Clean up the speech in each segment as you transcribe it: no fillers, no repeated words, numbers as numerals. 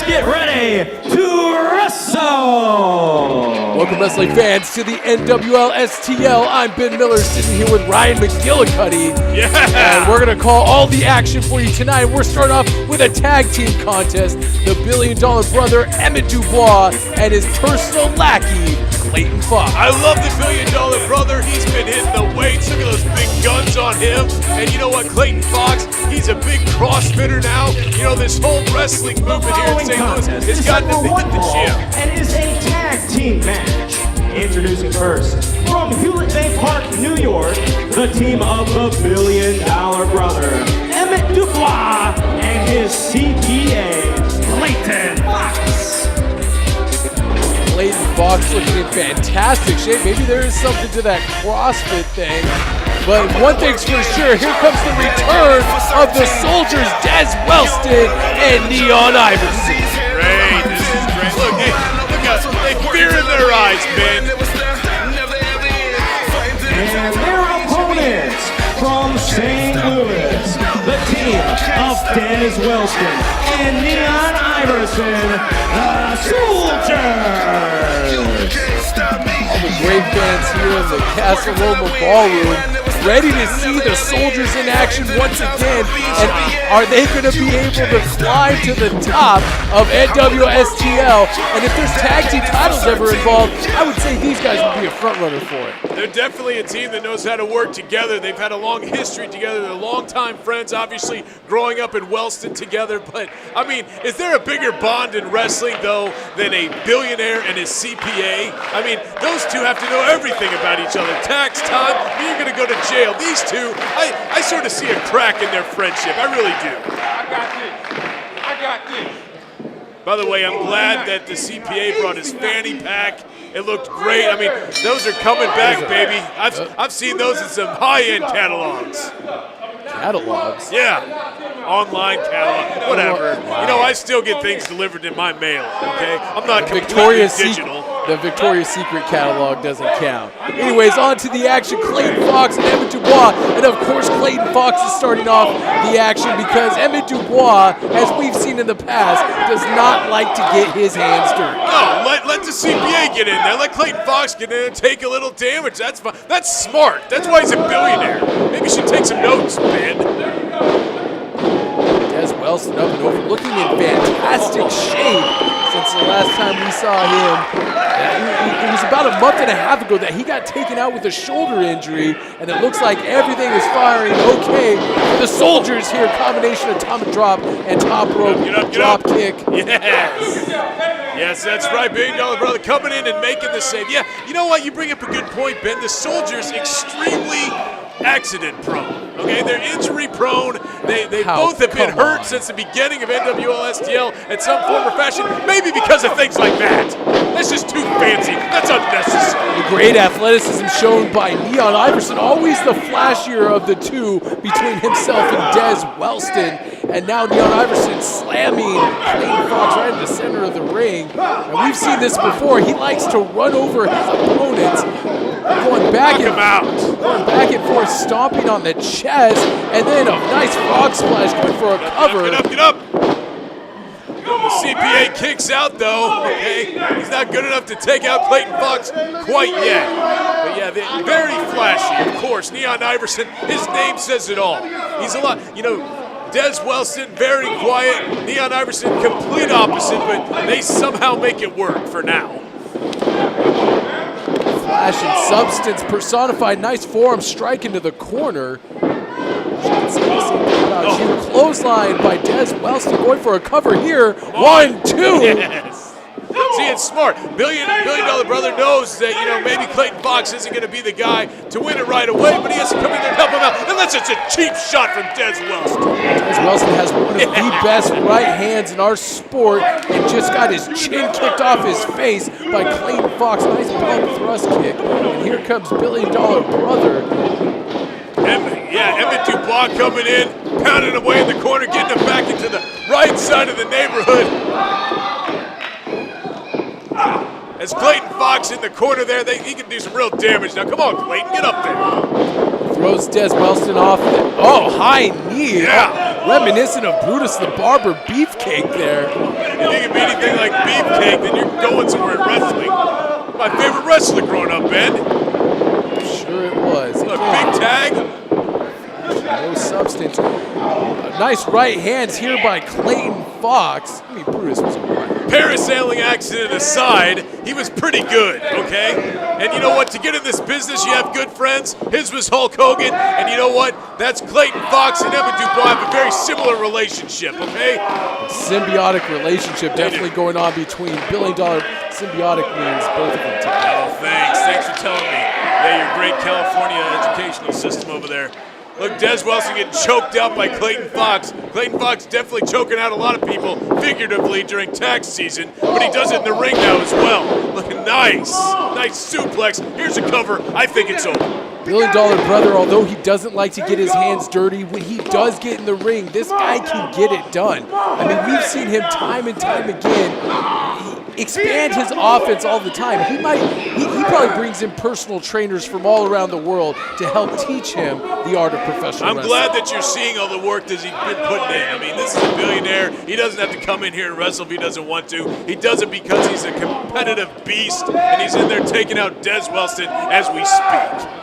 get ready to wrestle! Welcome, wrestling fans, to the NWL STL. I'm Ben Miller, sitting here with Ryan McGillicuddy. Yeah! And we're going to call all the action for you tonight. We're starting off with a tag team contest. The $1 billion brother, Emmett Dubois, and his personal lackey, Clayton Fox. I love the $1 billion brother. He's been hitting the weights. Look at those big guns on him. And you know what, Clayton Fox, he's a big CrossFitter now. You know, this whole wrestling movement here in St. Louis has gotten him to hit the gym. And is a tag team match. Introducing first, from Hewlett Bay Park, New York, the team of the $1 billion brother, Emmett Dubois, and his CPA, Clayton Fox. Clayton Fox looking in fantastic shape. Maybe there is something to that CrossFit thing. But one thing's for sure, here comes the return of the Soldiers, Wellston and Neon Iverson. Great, this is great. Look, they fear in their eyes, Ben. And their opponents from St. Louis, the team of Wellston and Neon Iverson, the Soldiers. All the great fans here in the Casa Loma Ballroom, ready to see the Soldiers in action once again. And are they going to be able to climb to the top of NWL STL? And if there's tag team titles ever involved, I would say these guys would be a front runner for it. They're definitely a team that knows how to work together. They've had a long history together. They're longtime friends, obviously, growing up in Wellston together. But, I mean, is there a bigger bond in wrestling, though, than a billionaire and his CPA? I mean, those two have to know everything about each other. Tax time, you're going to go to jail. These two, I sort of see a crack in their friendship. I really do. I got this. By the way, I'm glad that the CPA brought his fanny pack. It looked great. I mean, those are coming back, baby. I've seen those in some high-end catalogs. Catalogs? Yeah. Online catalog, whatever. Wow. You know, I still get things delivered in my mail, okay? I'm not completely digital. The Victoria's Secret catalog doesn't count. Anyways, on to the action. Clayton Fox and Emmett Dubois. And of course, Clayton Fox is starting off the action because Emmett Dubois, as we've seen in the past, does not like to get his hands dirty. No, let the CPA get in there. Let Clayton Fox get in and take a little damage. That's fine. That's smart. That's why he's a billionaire. Maybe you should take some notes, man. Wellston up and over, looking in fantastic shape since the last time we saw him. It was about a month and a half ago that he got taken out with a shoulder injury, and it looks like everything is firing okay for the Soldiers here. Combination of atomic drop and top rope drop kick. Yes. Yes, that's right. $1 billion brother coming in and making the save. Yeah, you know what? You bring up a good point, Ben. The Soldiers extremely accident prone. Okay, they're injury prone. They both have been hurt since the beginning of NWL STL in some form or fashion. Maybe because of things like that. That's just too fancy. That's unnecessary. The great athleticism shown by Neon Iverson, always the flashier of the two between himself and Wellston. And now Neon Iverson slamming Clayton Fox right in the center of the ring. And we've seen this before. He likes to run over his opponents, going back and forth, stomping on the chest, and then a nice frog splash going for a cover. Get up. The CPA kicks out, though. Okay, he's not good enough to take out Clayton Fox quite yet. But yeah, very flashy, of course. Neon Iverson, his name says it all. He's a lot, you know. Wellston, very quiet. Neon Iverson, complete opposite, but they somehow make it work for now. Flash and substance personified. Nice forearm strike into the corner. Clothesline by Wellston going for a cover here. 1, 2. Yes. See, it's smart. $1 billion brother knows that, you know, maybe Clayton Fox isn't going to be the guy to win it right away, but he has to come in there and help him out. Unless it's a cheap shot from Wellston. Wellston has one of the best right hands in our sport and just got his chin kicked off his face by Clayton Fox. Nice bump thrust kick. And here comes $1 billion brother. Emmett Dubois coming in, pounding away in the corner, getting him back into the right side of the neighborhood. As Clayton Fox in the corner there, he can do some real damage. Now, come on, Clayton, get up there. Throws Wellston off. Oh, high knee. Yeah. reminiscent of Brutus the Barber Beefcake there. If you can be anything like Beefcake, then you're going somewhere in wrestling. My favorite wrestler growing up, Ben. Sure it was. Look, big tag. No substance. Nice right hands here by Clayton Fox. I mean, Brutus was a runner. Parasailing accident aside, he was pretty good, okay? And you know what? To get in this business, you have good friends. His was Hulk Hogan, and you know what? That's Clayton Fox and Emmett Dubois have a very similar relationship, okay? Symbiotic relationship definitely going on between $1 billion. Symbiotic means both of them together. Oh, thanks. Thanks for telling me. Yeah, your great California educational system over there. Look, Des Wellston getting choked out by Clayton Fox. Clayton Fox definitely choking out a lot of people, figuratively, during tax season, but he does it in the ring now as well. Looking nice. Nice suplex. Here's a cover. I think it's over. $1 Billion Brother, although he doesn't like to get his hands dirty, when he does get in the ring, this guy can get it done. I mean, we've seen him time and time again expand his offense all the time. He probably brings in personal trainers from all around the world to help teach him the art of professional wrestling. I'm glad that you're seeing all the work that he's been putting in. I mean, this is a billionaire. He doesn't have to come in here and wrestle if he doesn't want to. He does it because he's a competitive beast, and he's in there taking out Des Wellston as we speak.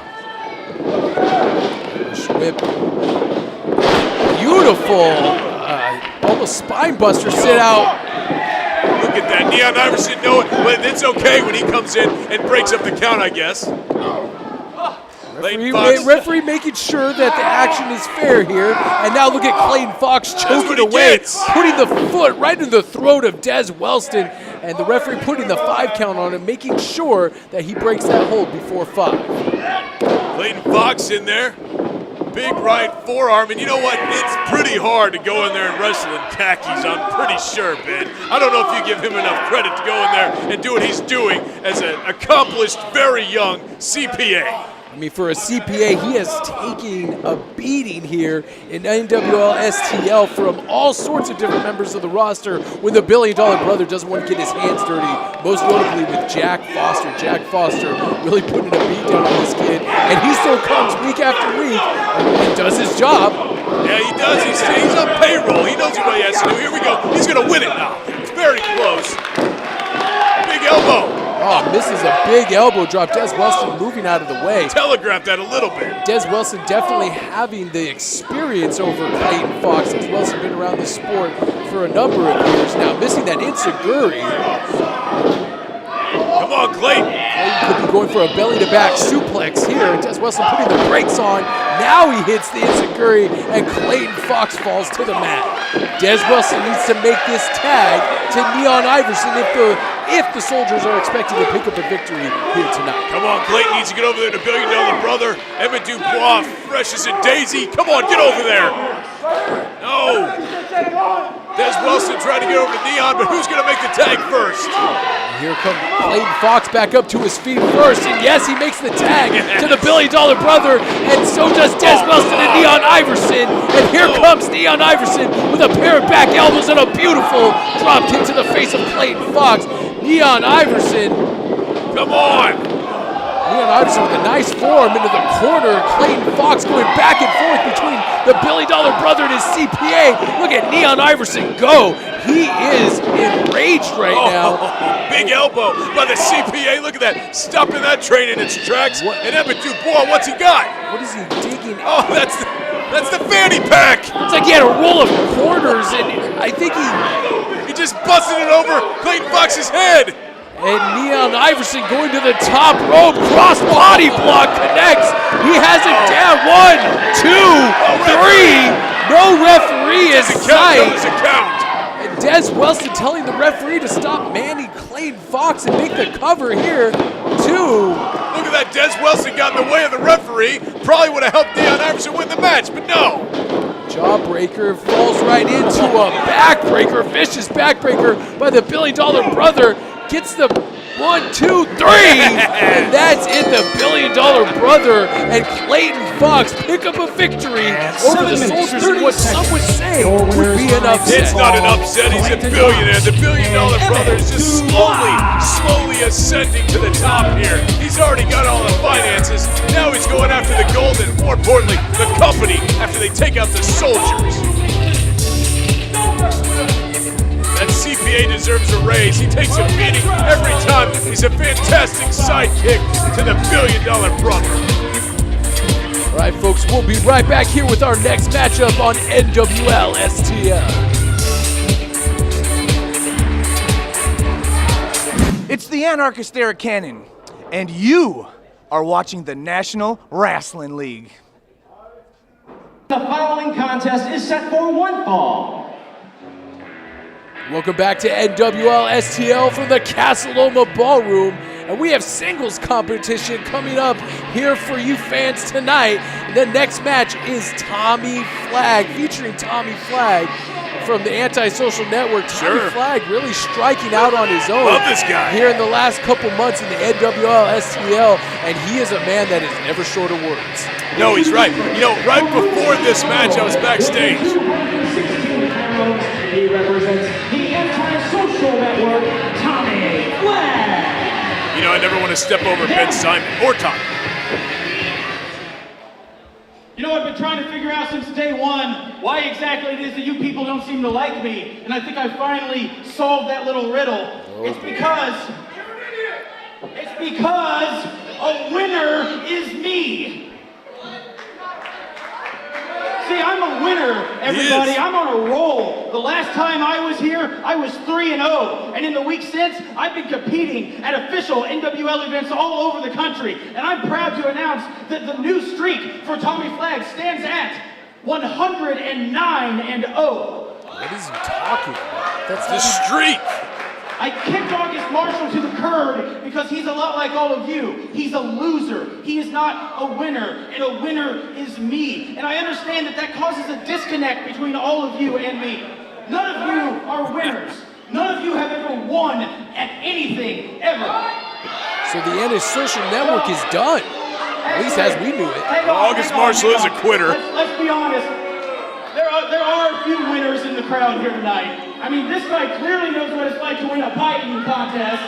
Whip. Beautiful. Almost spine buster sit out. Look at that. Neon Iverson, no, but it's okay when he comes in and breaks up the count, I guess. Referee making sure that the action is fair here. And now look at Clayton Fox choking away, putting the foot right in the throat of Des Wellston. And the referee putting the 5 count on him, making sure that he breaks that hold before 5. Clayton Fox in there. Big right forearm, and you know what? It's pretty hard to go in there and wrestle in khakis, I'm pretty sure, Ben. I don't know if you give him enough credit to go in there and do what he's doing as an accomplished, very young CPA. I mean, for a CPA, he is taking a beating here in NWL STL from all sorts of different members of the roster when the $1 Billion Brother doesn't want to get his hands dirty, most notably with Jack Foster. Jack Foster really putting a beat down on this kid, and he still comes week after week and does his job. Yeah, he does. He's on payroll. He knows what he has to do. Here we go. He's going to win it now. It's very close. Big elbow. Oh, misses a big elbow drop. Des Wellston moving out of the way. Telegraphed that a little bit. Des Wellston definitely having the experience over Clayton Fox. Des Wellston been around the sport for a number of years now. Missing that enziguri. Come on, Clayton. Clayton could be going for a belly-to-back suplex here. Des Wellston putting the brakes on. Now he hits the enziguri, and Clayton Fox falls to the mat. Des Wellston needs to make this tag to Neon Iverson if the Soldiers are expected to pick up a victory here tonight. Come on, Clayton needs to get over there to $1 Billion Brother. Emmett Dubois, fresh as a daisy. Come on, get over there. No. Des Wellston trying to get over to Neon, but who's going to make the tag first? Here comes Clayton Fox back up to his feet first, and yes, he makes the tag to the $1 Billion Brother, and so does Des Wellston and Neon Iverson. And here comes Neon Iverson with a pair of back elbows and a beautiful drop kick to the face of Clayton Fox. Neon Iverson. Come on. Neon Iverson with a nice forearm into the corner. Clayton Fox going back and forth between the $1 Billion Brother and his CPA. Look at Neon Iverson go. He is enraged right now. Big elbow by the CPA. Look at that. Stopping that train in its tracks. And Emmett Dubois, what's he got? What is he digging? Oh, that's the fanny pack. It's like he had a roll of quarters, and I think he just busted it over Clayton Fox's head. And Neon Iverson going to the top rope. Cross body block connects. He has it down. 1, 2, 3. No referee in sight. And Des Wellston telling the referee to stop manning Clayton Fox and make the cover here. 2. Look at that. Des Wellston got in the way of the referee. Probably would have helped Neon Iverson win the match, but no. Jawbreaker falls right into a backbreaker. Vicious backbreaker by the $1 Billion Brother. Gets the 1, 2, 3, and that's it. The $1 Billion Brother and Clayton Fox pick up a victory over the Soldiers in what some would say would be an upset. It's not an upset. He's a billionaire. The $1 Billion Brother is just slowly ascending to the top here. He's already got all the finances. Now he's going after the gold and, more importantly, the company after they take out the Soldiers. takes a beating every time. He's a fantastic sidekick to the $1 billion brother. All right, folks, we'll be right back here with our next matchup on NWL STL. It's the Anarchist Eric Cannon, and you are watching the National Wrasslin League. The following contest is set for one fall. Welcome back to NWL STL from the Casa Loma Ballroom, and we have singles competition coming up here for you fans tonight. The next match is Tommy Flagg, featuring Tommy Flagg from the Antisocial Network. Tommy Flagg really striking out on his own. Love this guy. Here in the last couple months in the NWL STL, and he is a man that is never short of words. No, he's right. You know, right before this match, I was backstage. 16 pounds, he represents the Antisocial Network, Tommy Flagg. You know, I never want to step over Ben Simon or Tommy. You know, I've been trying to figure out since day one why exactly it is that you people don't seem to like me, and I think I finally solved that little riddle. It's because a winner is me. See, I'm a winner, everybody. I'm on a roll. The last time I was here, I was 3-0. And in the week since, I've been competing at official NWL events all over the country. And I'm proud to announce that the new streak for Tommy Flagg stands at 109-0. What is he talking about? That's The streak. I kicked August Marshall to the curb because he's a lot like all of you. He's a loser. He is not a winner, and a winner is me. And I understand that that causes a disconnect between all of you and me. None of you are winners. None of you have ever won at anything, ever. So the Antisocial Network is done, at least as we knew it. August Marshall is a quitter. Let's be honest. There are a few winners in the crowd here tonight. I mean, this guy clearly knows what it's like to win a pie eating contest.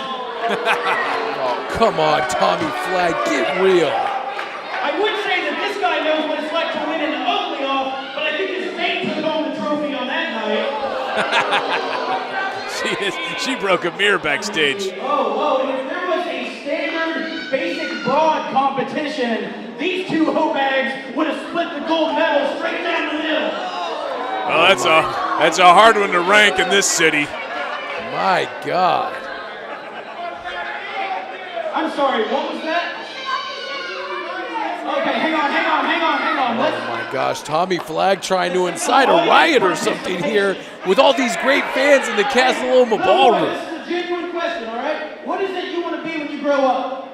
Oh, come on, Tommy Flagg, get real. I would say that this guy knows what it's like to win an ugly off, but I think his mate took home the trophy on that night. She broke a mirror backstage. And if there was a standard basic broad competition, these two hoe bags would have split the gold medal straight down the middle. Well, that's a hard one to rank in this city. My God. I'm sorry, what was that? Okay, hang on. Oh my gosh, Tommy Flagg trying to incite a riot or something here with all these great fans in the Casa Loma Ballroom. This is a genuine question, all right? What is it you want to be when you grow up?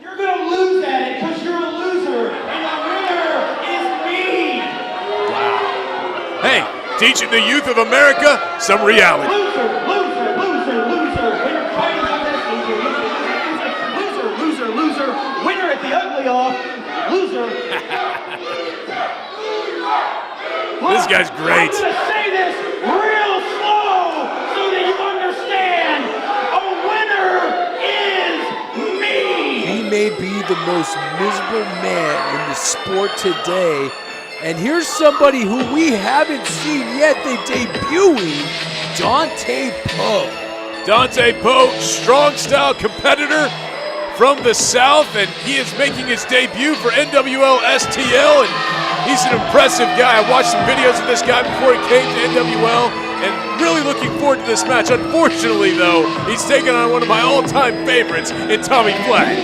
You're going to lose at it because you're a loser, and the winner is me. Hey, teaching the youth of America some reality. Loser. Winner fighting on this. Loser. Winner at the ugly off. Loser. This guy's great. I'm going to say this real slow so that you understand. A winner is me. He may be the most miserable man in the sport today. And here's somebody who we haven't seen yet. They debuting Dante Poe. Dante Poe, strong style competitor from the South, and he is making his debut for NWL STL, and he's an impressive guy. I watched some videos of this guy before he came to NWL, and really looking forward to this match. Unfortunately, though, he's taking on one of my all-time favorites in Tommy Flagg.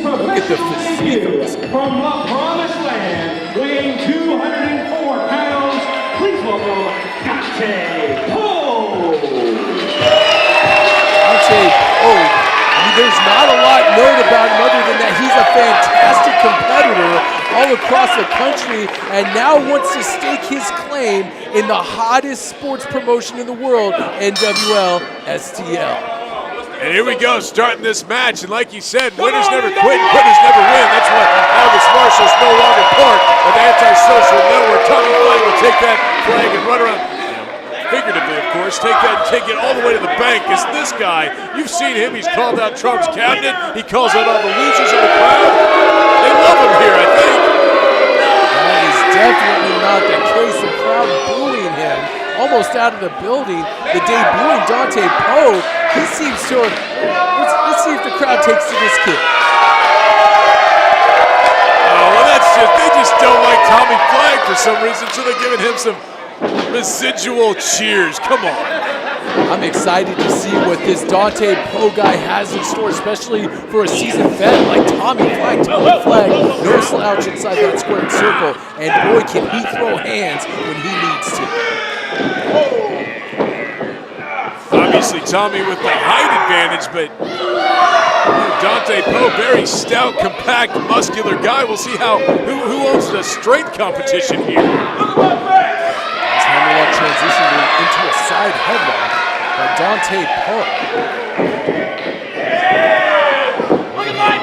Look at the physique of this guy. From the promised land, weighing 204 pounds, please welcome Dante Poe. Dante Poe. There's not a lot known about him other than that he's a fantastic competitor all across the country and now wants to stake his claim in the hottest sports promotion in the world, NWL STL. And here we go, starting this match. And like you said, winners never quit, quitters never win. That's what August Marshall's no longer part of the Antisocial Network. Tommy Flagg will take that flag and run around, figuratively, of course, take that and take it all the way to the bank. Because this guy, you've seen him. He's called out Trump's cabinet. He calls out all the losers in the crowd. They love him here, I think. That is definitely not the case. The crowd booing him almost out of the building. The debuting Dante Poe He seems to have, let's see if the crowd takes to this kid. Oh, well, they just don't like Tommy Flagg for some reason, so they're giving him some residual cheers. Come on. I'm excited to see what this Dante Poe guy has in store, especially for a seasoned vet like Tommy Flagg. Tommy Flagg, no slouch inside that squared circle, and boy, can he throw hands when he needs to. Obviously, Tommy with the height advantage, but Dante Poe, very stout, compact, muscular guy. We'll see who owns the strength competition here. As Hammerlock transitioned into a side headlock by Dante Poe.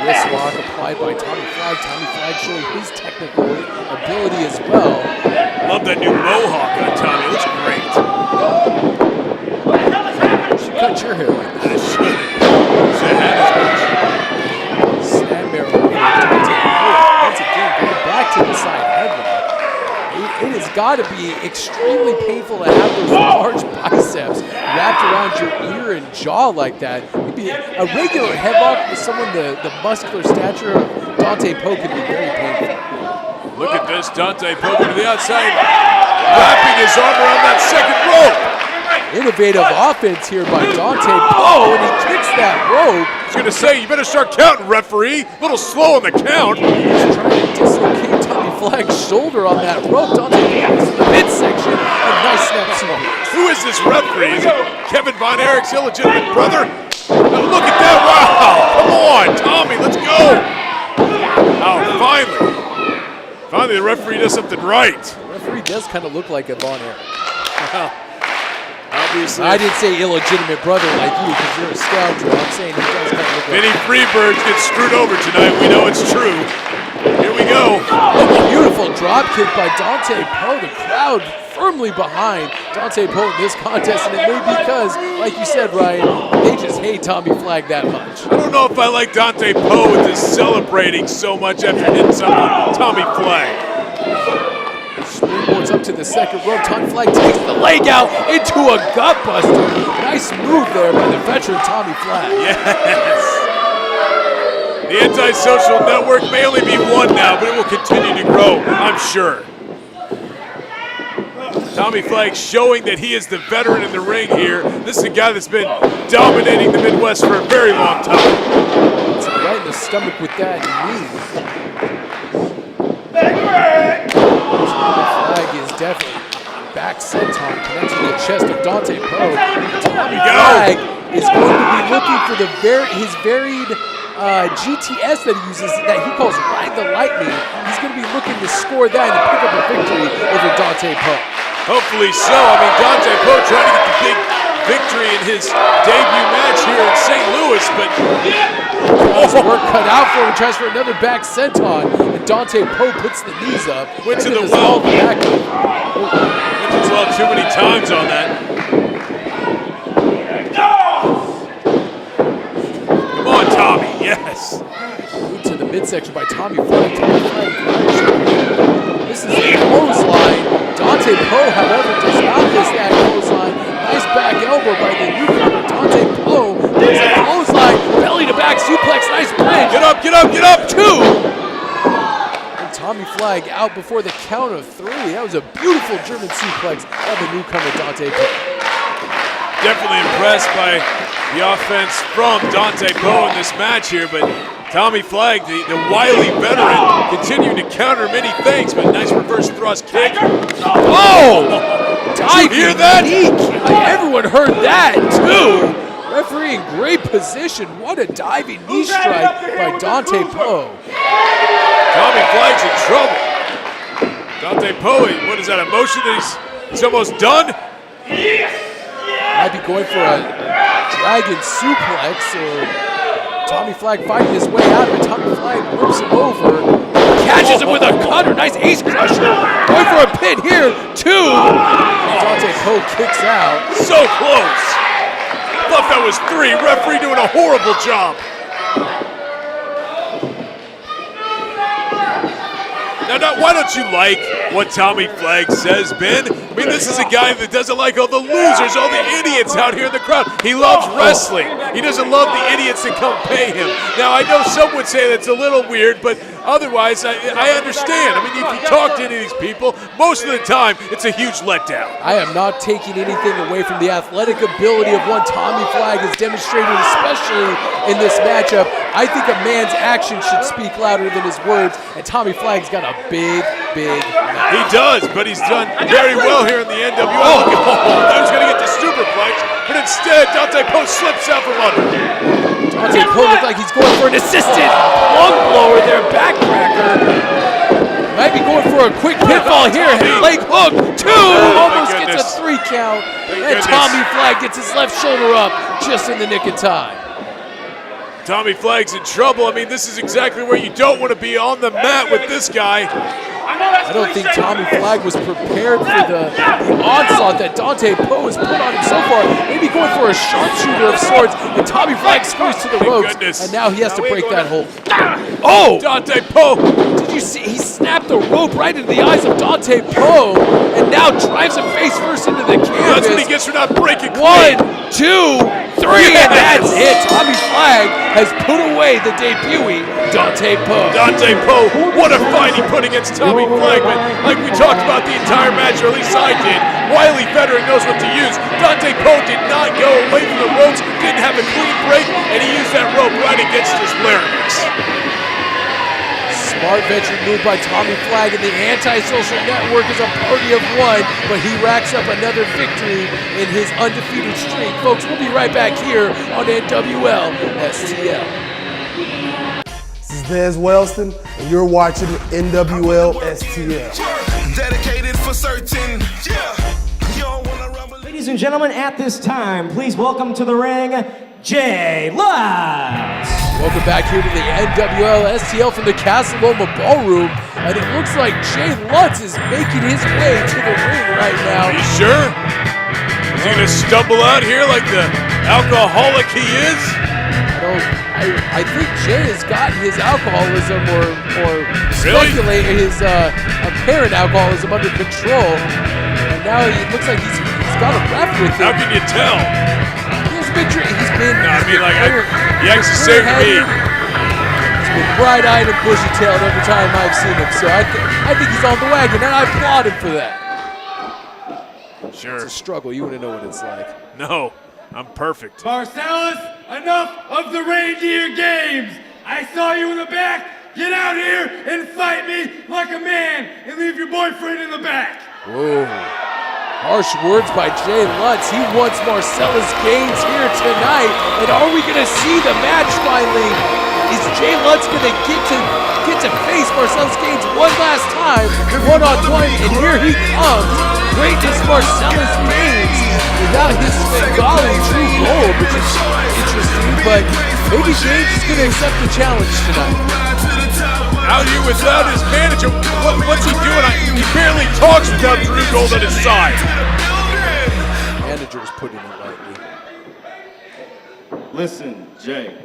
Wrist lock applied by Tommy Flagg. Tommy Flagg showing his technical ability as well. Love that new mohawk on Tommy. Looks great. You should cut your hair like that. Snapmare over Dante Poe. Once again, going back to the side headlock. It has got to be extremely painful to have those large biceps wrapped around your ear and jaw like that. Maybe a regular headlock with someone the muscular stature of Dante Poe can be very painful. Look at this, Dante Poe to the outside, wrapping his arm around that second rope. Innovative offense here by Dante Poe, and he kicks that rope. I was going to say, you better start counting, referee. A little slow on the count. He's trying to dislocate Tommy Flagg's shoulder on that rope. Dante Poe is in the midsection. A nice snap super. Who is this referee? Is it Kevin Von Erich's illegitimate brother? Look at that, wow. Come on, Tommy, let's go. Oh, finally the referee does something right. The referee does kind of look like a Von Erich. Obviously. I didn't say illegitimate brother like you because you're a scoundrel. I'm saying he does kind of look like Many Freebirds get screwed over tonight. We know it's true. Here we go. Beautiful drop kick by Dante Poe. The crowd firmly behind Dante Poe in this contest, and it may be because, like you said, Ryan, they just hate Tommy Flagg that much. I don't know if I like Dante Poe with this celebrating so much after hitting Tommy Flagg. Springboards up to the second rope. Tommy Flagg takes the leg out into a gut buster. Nice move there by the veteran Tommy Flagg. Yes. The Antisocial Network may only be one now, but it will continue to grow, I'm sure. Tommy Flagg showing that he is the veteran in the ring here. This is a guy that's been dominating the Midwest for a very long time. It's right in the stomach with that knee. Flagg is definitely back senton connecting the chest of Dante Poe. Tommy Flagg is going to be looking for his varied GTS that he uses that he calls Ride the Lightning. He's going to be looking to score that and pick up a victory over Dante Poe. Hopefully so. I mean, Dante Poe trying to get the big victory in his debut match here in St. Louis, but work cut out for him. Tries for another back senton, and Dante Poe puts the knees up. Went to the well. Went to the well too many times on that. Come on, Tommy. Yes. Moved to the midsection by Tommy Flagg. This is a clothesline. Dante Poe, however, does not miss that clothesline. Nice back elbow by the newcomer. Dante Poe does a clothesline, belly to back suplex, nice bridge. Get up, get up, get up, 2! And Tommy Flagg out before the count of 3. That was a beautiful German suplex by the newcomer Dante Poe. Definitely impressed by the offense from Dante Poe in this match here, but Tommy Flagg, the wily veteran, continuing to counter many things, but nice reverse thrust kick. Oh! Did you hear that? Everyone heard that, too. Referee in great position. What a diving knee strike by Dante Poe. Tommy Flagg's in trouble. Dante Poe, what is that, a motion that he's almost done? Might be going for a dragon suplex, or Tommy Flagg fighting his way out of it. Tommy Flagg whips him over, catches him with a cutter. Nice ace crusher. Going for a pin here, 2. And Dante Poe kicks out. So close. Thought that was 3. Referee doing a horrible job. Now, why don't you like what Tommy Flagg says, Ben? I mean, this is a guy that doesn't like all the losers, all the idiots out here in the crowd. He loves wrestling. He doesn't love the idiots that come pay him. Now, I know some would say that's a little weird, but otherwise, I understand. I mean, if you talk to any of these people, most of the time, it's a huge letdown. I am not taking anything away from the athletic ability of one Tommy Flagg has demonstrated, especially in this matchup. I think a man's actions should speak louder than his words, and Tommy Flagg's got a big match. He does, but he's done very well here in the NWL. I was going to get the superplex, but instead, Dante Poe slips out from under. Dante Poe looks like he's going for an assisted lung blower there, backcracker. Might be going for a quick pinfall here. Leg hook, 2, almost gets a 3 count. And Tommy Flagg gets his left shoulder up just in the nick of time. Tommy Flagg's in trouble. I mean, this is exactly where you don't want to be, on the mat with this guy. I don't think Tommy Flagg was prepared for the onslaught that Dante Poe has put on him so far. Maybe going for a sharpshooter of sorts, and Tommy Flagg screws to the ropes, and now he has to break that hold. Oh! Dante Poe! Did you see? He snapped the rope right into the eyes of Dante Poe, and now drives him face first into the canvas. That's what he gets for not breaking 1, 2, 3, and that's it. Tommy Flagg has put away the debuting Dante Poe. Dante Poe, what a fight he put against Tommy Flagg, but like we talked about the entire match, or at least I did, wily veteran knows what to use. Dante Poe did not go away from the ropes, didn't have a clean break, and he used that rope right against his larynx. Smart veteran move by Tommy Flagg, and the Anti-Social Network is a party of one, but he racks up another victory in his undefeated streak. Folks, we'll be right back here on NWL STL. This is Wellston, and you're watching NWL STL. Dedicated for certain. Ladies and gentlemen, at this time, please welcome to the ring, Jay Lutz. Welcome back here to the NWL STL from the Casa Loma Ballroom, and it looks like Jay Lutz is making his way to the ring right now. You sure? Is he gonna stumble out here like the alcoholic he is? I think Jay has got his alcoholism or speculate his apparent alcoholism under control, and now he looks like he's got a ref with him. How can you tell? He's been. No, I mean, like, he actually saved me. He's been bright-eyed and bushy-tailed every time I've seen him, so I think he's on the wagon, and I applaud him for that. Sure. It's a struggle. You wouldn't know what it's like. No, I'm perfect. Marcellus, enough of the reindeer games. I saw you in the back. Get out here and fight me like a man and leave your boyfriend in the back. Whoa. Harsh words by Jay Lutz. He wants Marcellus Gaines here tonight. And are we going to see the match finally? Is Jay Lutz going to get to face Marcellus Gaines one last time, one-on-one? And here he comes. Greatness Marcellus Gaines without his Bengali true gold, which is interesting. But maybe Gaines is going to accept the challenge tonight. Out here without his manager. What's he doing? He barely talks without Drew Gold on his side. Manager's putting it lightly. Listen, Jay.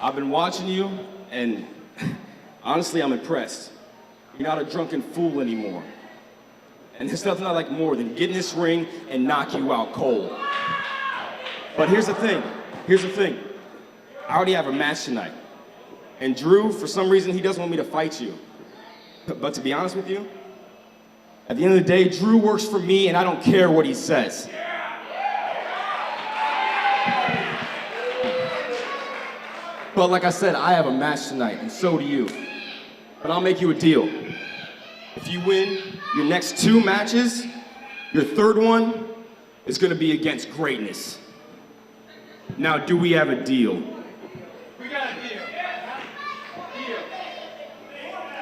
I've been watching you, and honestly, I'm impressed. You're not a drunken fool anymore. And there's nothing I like more than get in this ring and knock you out cold. But here's the thing. I already have a match tonight. And Drew, for some reason, he doesn't want me to fight you. But to be honest with you, at the end of the day, Drew works for me, and I don't care what he says. But like I said, I have a match tonight, and so do you. But I'll make you a deal. If you win your next 2 matches, your third one is going to be against greatness. Now, do we have a deal? We got a deal.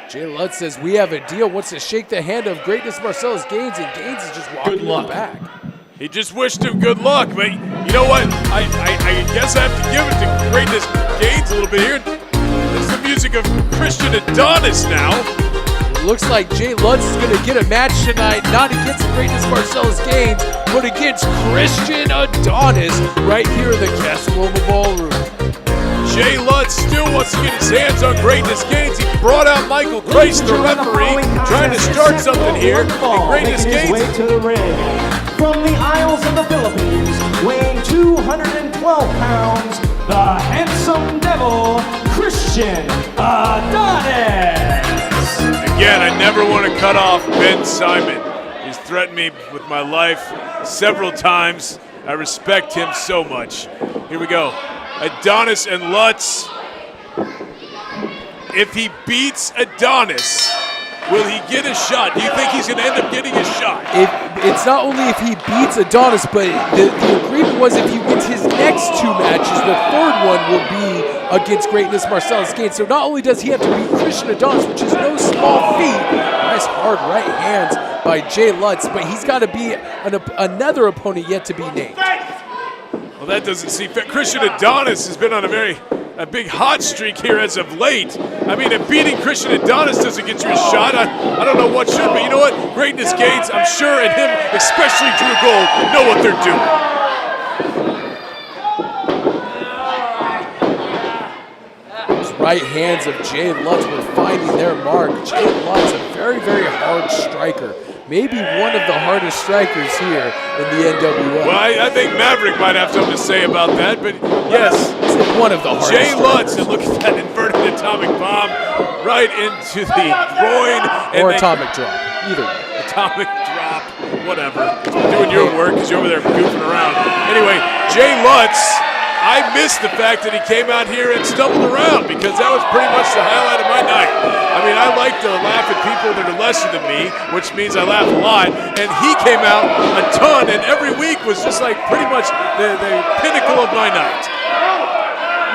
Jay Lutz says we have a deal, wants to shake the hand of Greatness Marcellus Gaines, and Gaines is just walking him back. He just wished him good luck, but you know what? I guess I have to give it to Greatness Gaines a little bit here. This is the music of Christian Adonis now. It looks like Jay Lutz is going to get a match tonight, not against Greatness Marcellus Gaines, but against Christian Adonis right here in the Casa Loma Ballroom. Jay Lutz still wants to get his hands on Greatness Gaines. He brought out Michael Christ, the referee, trying to start something here. And Greatness Gaines way to the ring. From the Isles of the Philippines, weighing 212 pounds, the handsome devil, Christian Adonis. Again, I never want to cut off Ben Simon. He's threatened me with my life several times. I respect him so much. Here we go. Adonis and Lutz. If he beats Adonis, will he get a shot? Do you think he's going to end up getting a shot? It's not only if he beats Adonis, but the agreement was if he wins his next 2 matches, the third one will be against Greatness Marcellus Gaines. So not only does he have to beat Christian Adonis, which is no small feat, nice hard right hands by Jay Lutz, but he's got to be another opponent yet to be named. Well, that doesn't seem fair. Christian Adonis has been on a big hot streak here as of late. I mean, if beating Christian Adonis doesn't get you a shot, I don't know what should, but you know what? Greatness Gaines, I'm sure, and him, especially Drew Gold, know what they're doing. Those right hands of Jay Lutz were finding their mark. Jay Lutz, a very, very hard striker. Maybe one of the hardest strikers here in the NWL. Well, I think Maverick might have something to say about that, but yes. One of the hardest Jay Lutz, strikers. and look at that inverted atomic bomb right into the groin. Or atomic drop, either way. Atomic drop, whatever. Doing your work because you're over there goofing around. Anyway, Jay Lutz, I missed the fact that he came out here and stumbled around because that was pretty much the highlight of my night. I mean, I like to laugh at people that are lesser than me, which means I laugh a lot, and he came out a ton, and every week was just like pretty much the pinnacle of my night.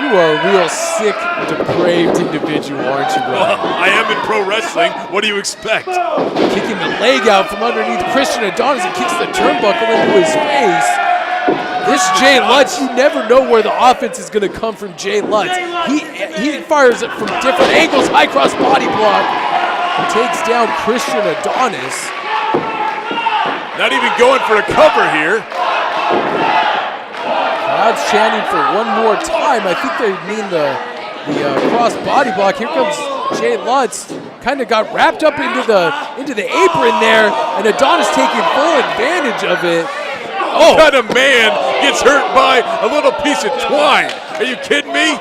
You are a real sick, depraved individual, aren't you, bro? I am in pro wrestling. What do you expect? Kicking the leg out from underneath Christian Adonis and kicks the turnbuckle into his face. This Jay Lutz, you never know where the offense is going to come from Jay Lutz. He fires it from different angles, high cross body block. Takes down Christian Adonis. Not even going for a cover here. Crowd's chanting for one more time. I think they mean the cross body block. Here comes Jay Lutz. Kind of got wrapped up into the apron there, and Adonis taking full advantage of it. Oh, what kind of man gets hurt by a little piece of twine? Are you kidding me?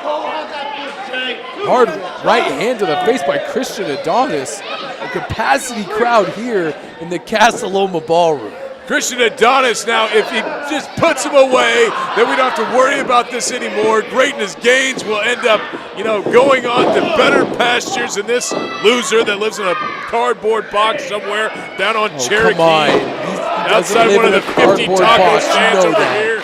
Hard right hand to the face by Christian Adonis. A capacity crowd here in the Casa Loma Ballroom. Christian Adonis now, if he just puts him away, then we don't have to worry about this anymore. Greatness Gaines will end up, going on to better pastures than this loser that lives in a cardboard box somewhere down on Cherokee. Come on. Outside one of the 50 taco stands over here.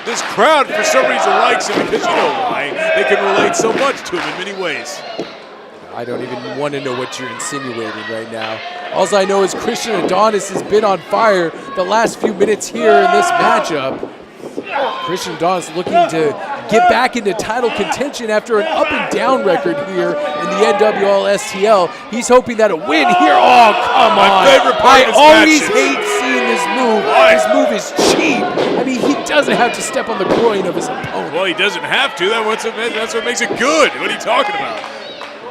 This crowd, for some reason, likes him because you know why. They can relate so much to him in many ways. I don't even want to know what you're insinuating right now. All I know is Christian Adonis has been on fire the last few minutes here in this matchup. Christian Adonis looking to get back into title contention after an up and down record here in the NWL STL. He's hoping that a win here. Oh, come on. My favorite part of this always match. hate seeing this move. Why? This move is cheap. I mean, he doesn't have to step on the groin of his opponent. Well, he doesn't have to. That's what makes it good. What are you talking about?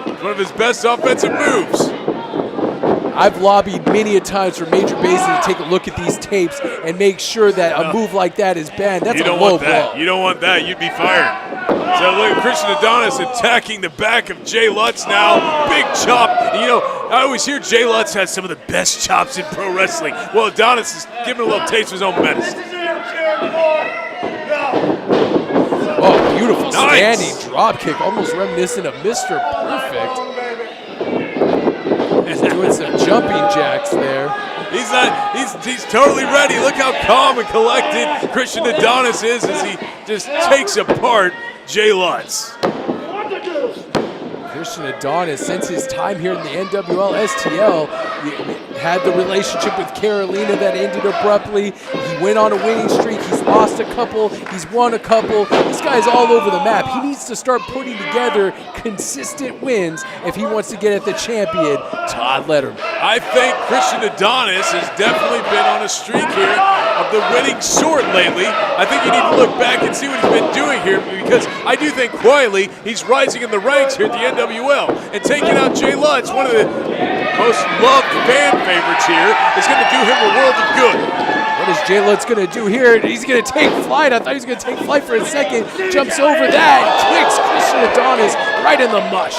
It's one of his best offensive moves. I've lobbied many a times for Major Basin to take a look at these tapes and make sure that a move like that is banned. That's a low blow. You don't want that. You'd be fired. So look, Christian Adonis attacking the back of Jay Lutz now. Big chop. I always hear Jay Lutz has some of the best chops in pro wrestling. Well, Adonis is giving a little taste of his own medicine. Oh, beautiful standing drop kick, almost reminiscent of Mr. Perfect. He's doing some jumping jacks there. He's totally ready. Look how calm and collected Christian Adonis is as he just takes apart Jay Lutz. Christian Adonis, since his time here in the NWL STL, had the relationship with Carolina that ended abruptly. He went on a winning streak. He's lost a couple. He's won a couple. This guy's all over the map. He needs to start putting together consistent wins if he wants to get at the champion, Todd Letterman. I think Christian Adonis has definitely been on a streak here of the winning sort lately. I think you need to look back and see what he's been doing here, because I do think quietly he's rising in the ranks here at the NWL. And taking out Jay Lutz, one of the most loved fan favorites here, is going to do him a world of good. What is Jay Lutz going to do here? He's going to take flight. I thought he was going to take flight for a second. Jumps over that, kicks Christian Adonis right in the mush.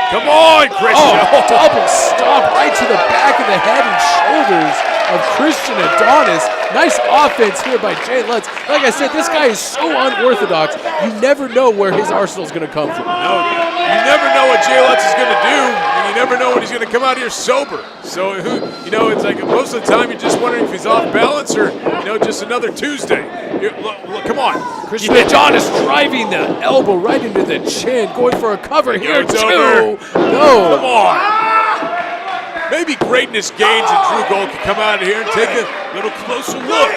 Come on, Christian. Oh, double stomp right to the back of the head and shoulders of Christian Adonis. Nice offense here by Jay Lutz. Like I said, this guy is so unorthodox. You never know where his arsenal is going to come from. No, you never know what Jay Lutz is going to do, and you never know when he's going to come out here sober. So, you know, it's like most of the time you're just wondering if he's off balance or, you know, just another Tuesday. Look, come on. Christian Adonis driving the elbow right into the chin, going for a cover here too. No. Come on. Maybe Greatness Gaines and Drew Gold can come out of here and take a little closer look.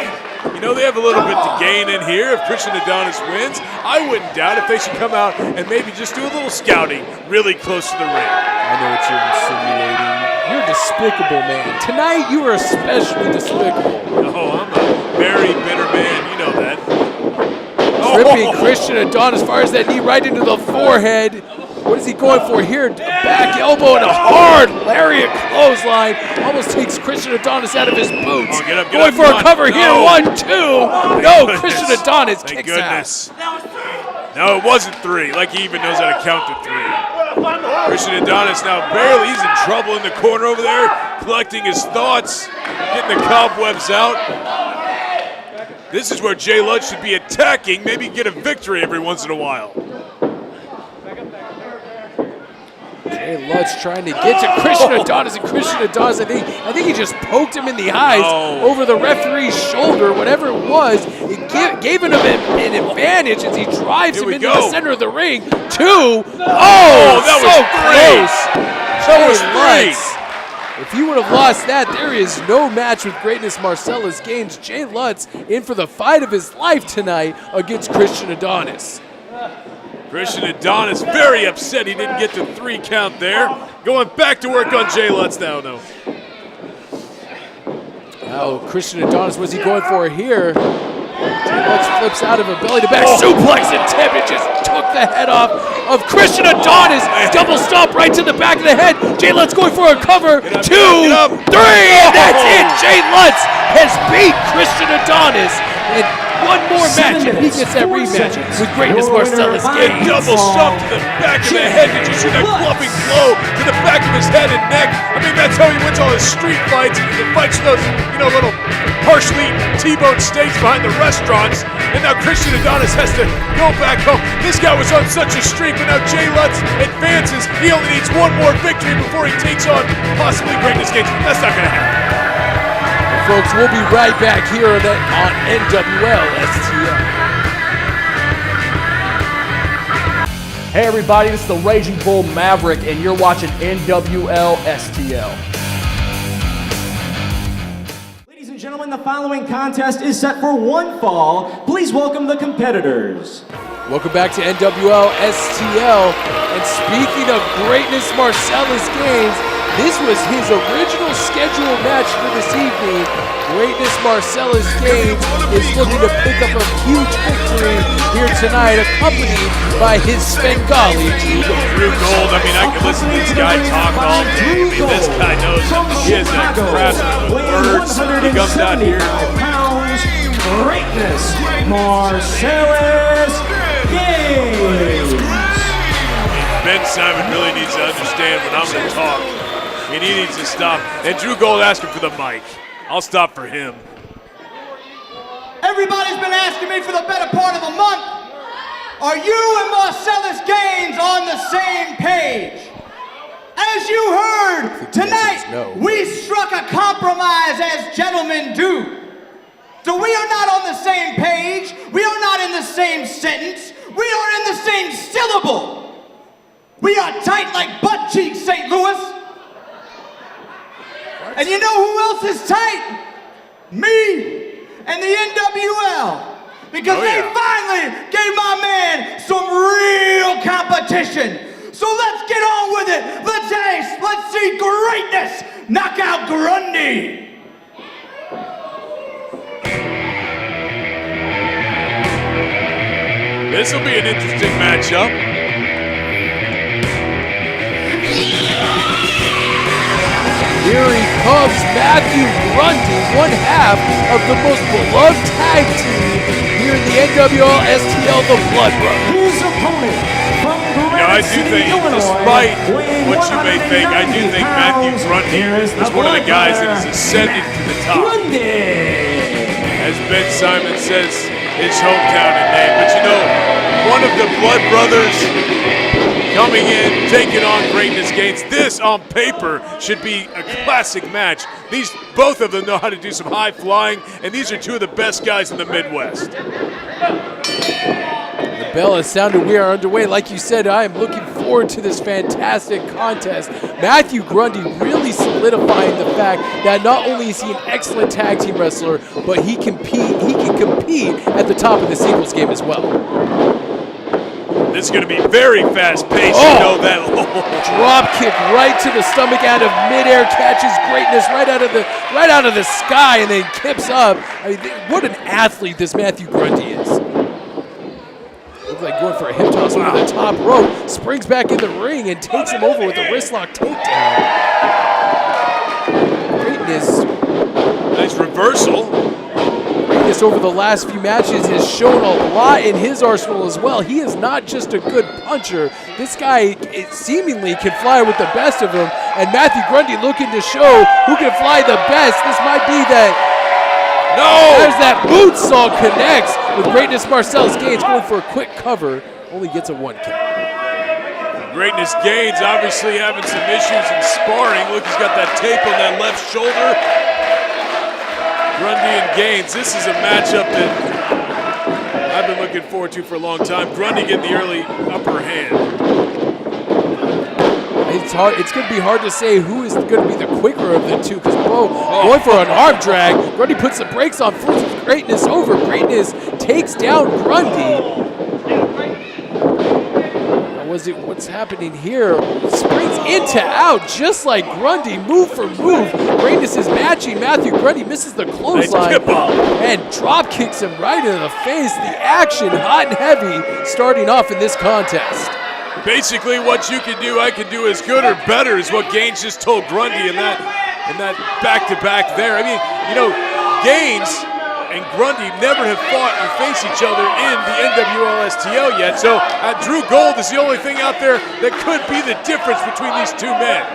You know, they have a little bit to gain in here if Christian Adonis wins. I wouldn't doubt if they should come out and maybe just do a little scouting really close to the ring. I know what you're insinuating. You're despicable, man. Tonight, you are especially despicable. Oh, I'm a very bitter man. You know that. Tripping Christian Adonis fires that knee right into the forehead. What is he going for here? Back elbow and a hard lariat clothesline. Almost takes Christian Adonis out of his boots. Oh, get up, going for a cover here. 1, 2. No, goodness. Christian Adonis Thank kicks goodness. out. No, it wasn't 3. Like he even knows how to count to 3. Christian Adonis now barely. He's in trouble in the corner over there, collecting his thoughts, getting the cobwebs out. This is where Jay Lutz should be attacking, maybe get a victory every once in a while. Jay Lutz trying to get to Christian Adonis, and Christian Adonis, I think he just poked him in the eyes over the referee's shoulder, whatever it was. It gave him an advantage as he drives him into the center of the ring. 2. Oh, that was so close. Jay Lutz. If he would have lost that, there is no match with greatness. Marcellus Gaines. Jay Lutz in for the fight of his life tonight against Christian Adonis. Christian Adonis very upset he didn't get the 3 count there. Going back to work on Jay Lutz now, no. Now Christian Adonis, what's he going for here? Jay Lutz flips out of a belly-to-back suplex, and Tevin just took the head off of Christian Adonis. Double stomp right to the back of the head. Jay Lutz going for a cover. 2, 3, and that's it. Jay Lutz has beat Christian Adonis. And one more match, and he gets that rematch with greatness Marcellus Gaines. Double stomp to the back of the head. Did you see that clubbing blow to the back of his head and neck? I mean, that's how he wins all his street fights. He fights those, you know, little partially T-bone steaks behind the restaurants. And now Christian Adonis has to go back home. This guy was on such a streak, but now Jay Lutz advances. He only needs one more victory before he takes on possibly Greatness Gaines. That's not going to happen. Folks, we'll be right back here on NWL STL. Hey everybody, this is the Raging Bull Maverick, and you're watching NWL STL. Ladies and gentlemen, the following contest is set for 1 fall. Please welcome the competitors. Welcome back to NWL STL. And speaking of greatness Marcellus Gaines, this was his original scheduled match for this evening. Greatness Marcellus Gaines is looking to pick up a huge victory here tonight, accompanied by his Svengali Drew Gold. I mean, I can listen to this guy talk all day. I mean, this guy knows he is that craftsman with words. He comes out here. Greatness Marcellus Gaines. Ben Simon really needs to understand when I'm going to talk. And he needs to stop. And Drew Gold asking for the mic. I'll stop for him. Everybody's been asking me for the better part of a month. Are you and Marcellus Gaines on the same page? As you heard, tonight we struck a compromise as gentlemen do. So we are not on the same page. We are not in the same sentence. We are in the same syllable. We are tight like butt cheeks, St. Louis. And you know who else is tight? Me and the NWL. Because they finally gave my man some real competition. So let's get on with it. Let's see greatness knock out Grundy. This will be an interesting matchup. Here he comes, Matthew Grundy, one half of the most beloved tag team here in the NWL STL, the Blood Brothers. His opponent from I do think, despite what you may think, I do think Matthew Grundy is one of the guys that has ascended to the top. As Ben Simon says, his hometown and name. But you know, one of the Blood Brothers coming in, taking on Greatness Gaines. This, on paper, should be a classic match. Both of them know how to do some high flying, and these are two of the best guys in the Midwest. The bell has sounded. We are underway. Like you said, I am looking forward to this fantastic contest. Matthew Grundy really solidifying the fact that not only is he an excellent tag team wrestler, but he can compete at the top of the singles game as well. This is going to be very fast-paced. You know that. Drop kick right to the stomach out of midair, catches Greatness right out of the sky, and then kips up. I mean, what an athlete this Matthew Grundy is. Looks like going for a hip toss over the top rope. Springs back in the ring and takes him over with a wristlock takedown. Greatness. Nice reversal. Greatness over the last few matches has shown a lot in his arsenal as well. He is not just a good puncher. This guy seemingly can fly with the best of them. And Matthew Grundy looking to show who can fly the best. This might be that. No! There's that moonsault connects with Greatness Marcellus Gaines going for a quick cover. Only gets a 1 count. Greatness Gaines obviously having some issues in sparring. Look, he's got that tape on that left shoulder. Grundy and Gaines, this is a matchup that I've been looking forward to for a long time. Grundy getting the early upper hand. It's going to be hard to say who is going to be the quicker of the two, because going for an arm drag. Grundy puts the brakes on, flips Greatness over. Greatness takes down Grundy. What's happening here? Springs into out, just like Grundy, move for move. Greatness is matching Matthew Grundy, misses the clothesline, and drop kicks him right in the face. The action, hot and heavy, starting off in this contest. Basically, what you can do, I can do as good or better, is what Gaines just told Grundy in that back-to-back there. I mean, you know, Gaines and Grundy never have fought or faced each other in the NWL STL yet, so Drew Gold is the only thing out there that could be the difference between these two men.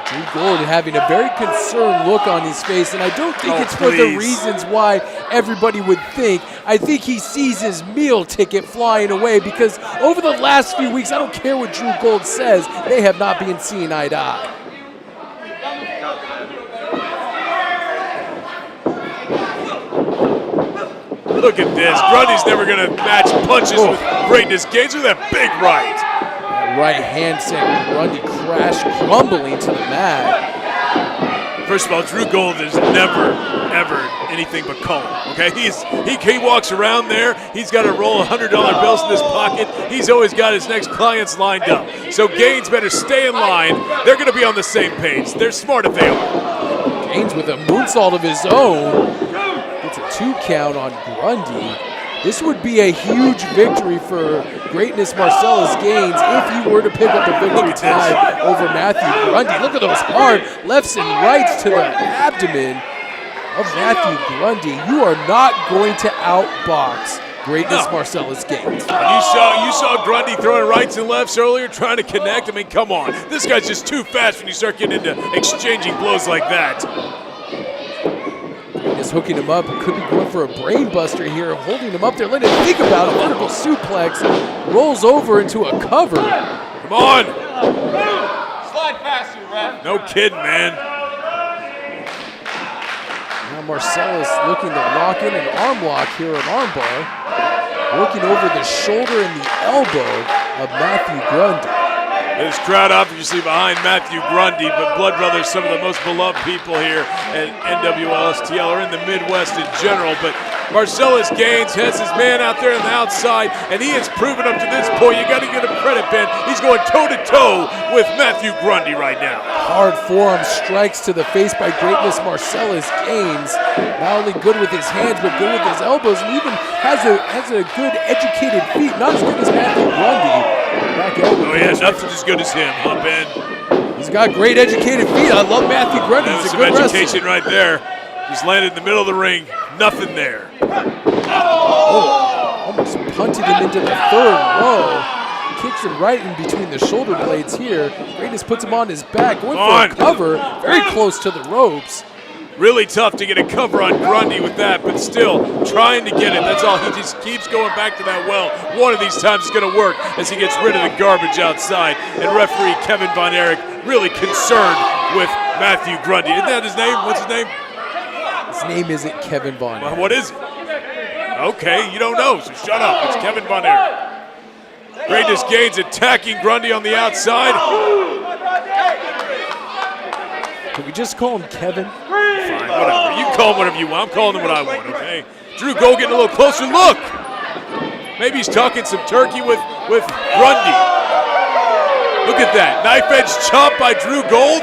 Drew Gold having a very concerned look on his face, and I don't think it's for the reasons why everybody would think. I think he sees his meal ticket flying away, because over the last few weeks, I don't care what Drew Gold says, they have not been seeing eye to eye. Look at this. Grundy's never going to match punches with Greatness Gaines with that big right. That right hand sent Grundy crumbling to the mat. First of all, Drew Gold is never, ever anything but calm, okay? He walks around there. He's got a roll of $100 bills in his pocket. He's always got his next clients lined up. So Gaines better stay in line. They're going to be on the same page. They're smart if they are. Gaines with a moonsault of his own. It's a 2 count on Grundy. This would be a huge victory for Greatness Marcellus Gaines if he were to pick up the victory tonight over Matthew Grundy. Look at those hard lefts and rights to the abdomen of Matthew Grundy. You are not going to outbox Greatness Marcellus Gaines. And you saw Grundy throwing rights and lefts earlier, trying to connect. I mean, come on. This guy's just too fast when you start getting into exchanging blows like that. Is hooking him up, could be going for a brain buster here, holding him up there, letting him think about a vertical suplex, rolls over into a cover. Come on! Slide faster, ref. No kidding, man. Now Marcellus looking to lock in an arm lock here, an arm bar, working over the shoulder and the elbow of Matthew Grundy. This crowd obviously behind Matthew Grundy, but Blood Brothers, some of the most beloved people here at NWL STL, or in the Midwest in general. But Marcellus Gaines has his man out there on the outside, and he has proven up to this point. You got to give him credit, Ben. He's going toe-to-toe with Matthew Grundy right now. Hard forearm strikes to the face by Greatness Marcellus Gaines. Not only good with his hands, but good with his elbows, and even has a good educated feet. Not as good as Matthew Grundy. Back elbow. Oh yeah, nothing as good as him, huh, Ben? He's got great educated feet. I love Matthew Grundy. He's a good wrestler. Some education right there. Just landed in the middle of the ring. Nothing there. Oh, almost punted him into the third row. Kicks him right in between the shoulder blades here. Greatness puts him on his back, going for a cover, very close to the ropes. Really tough to get a cover on Grundy with that, but still trying to get it. That's all. He just keeps going back to that well. One of these times it's going to work as he gets rid of the garbage outside. And referee Kevin Von Erich really concerned with Matthew Grundy. Isn't that his name? What's his name? His name isn't Kevin Von Erich. What is it? Okay, you don't know, so shut up. It's Kevin Von Erich. Greatness Gaines attacking Grundy on the outside. Can we just call him Kevin? Fine, whatever. You can call him whatever you want. I'm calling him what I want, okay? Drew Gold getting a little closer. Look! Maybe he's talking some turkey with Grundy. Look at that. Knife edge chop by Drew Gold.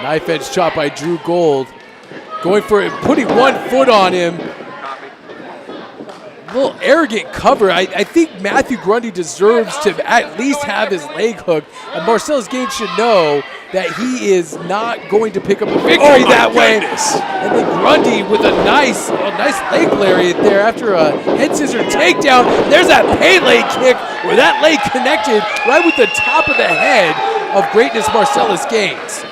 Knife edge chop by Drew Gold. Going for it, putting one foot on him. A little arrogant cover. I think Matthew Grundy deserves to at least have his leg hooked. And Marcellus Gaines should know that he is not going to pick up a victory that way. And then Grundy with a nice leg lariat there after a head scissor takedown. There's that Pele kick where that leg connected right with the top of the head of Greatness Marcellus Gaines.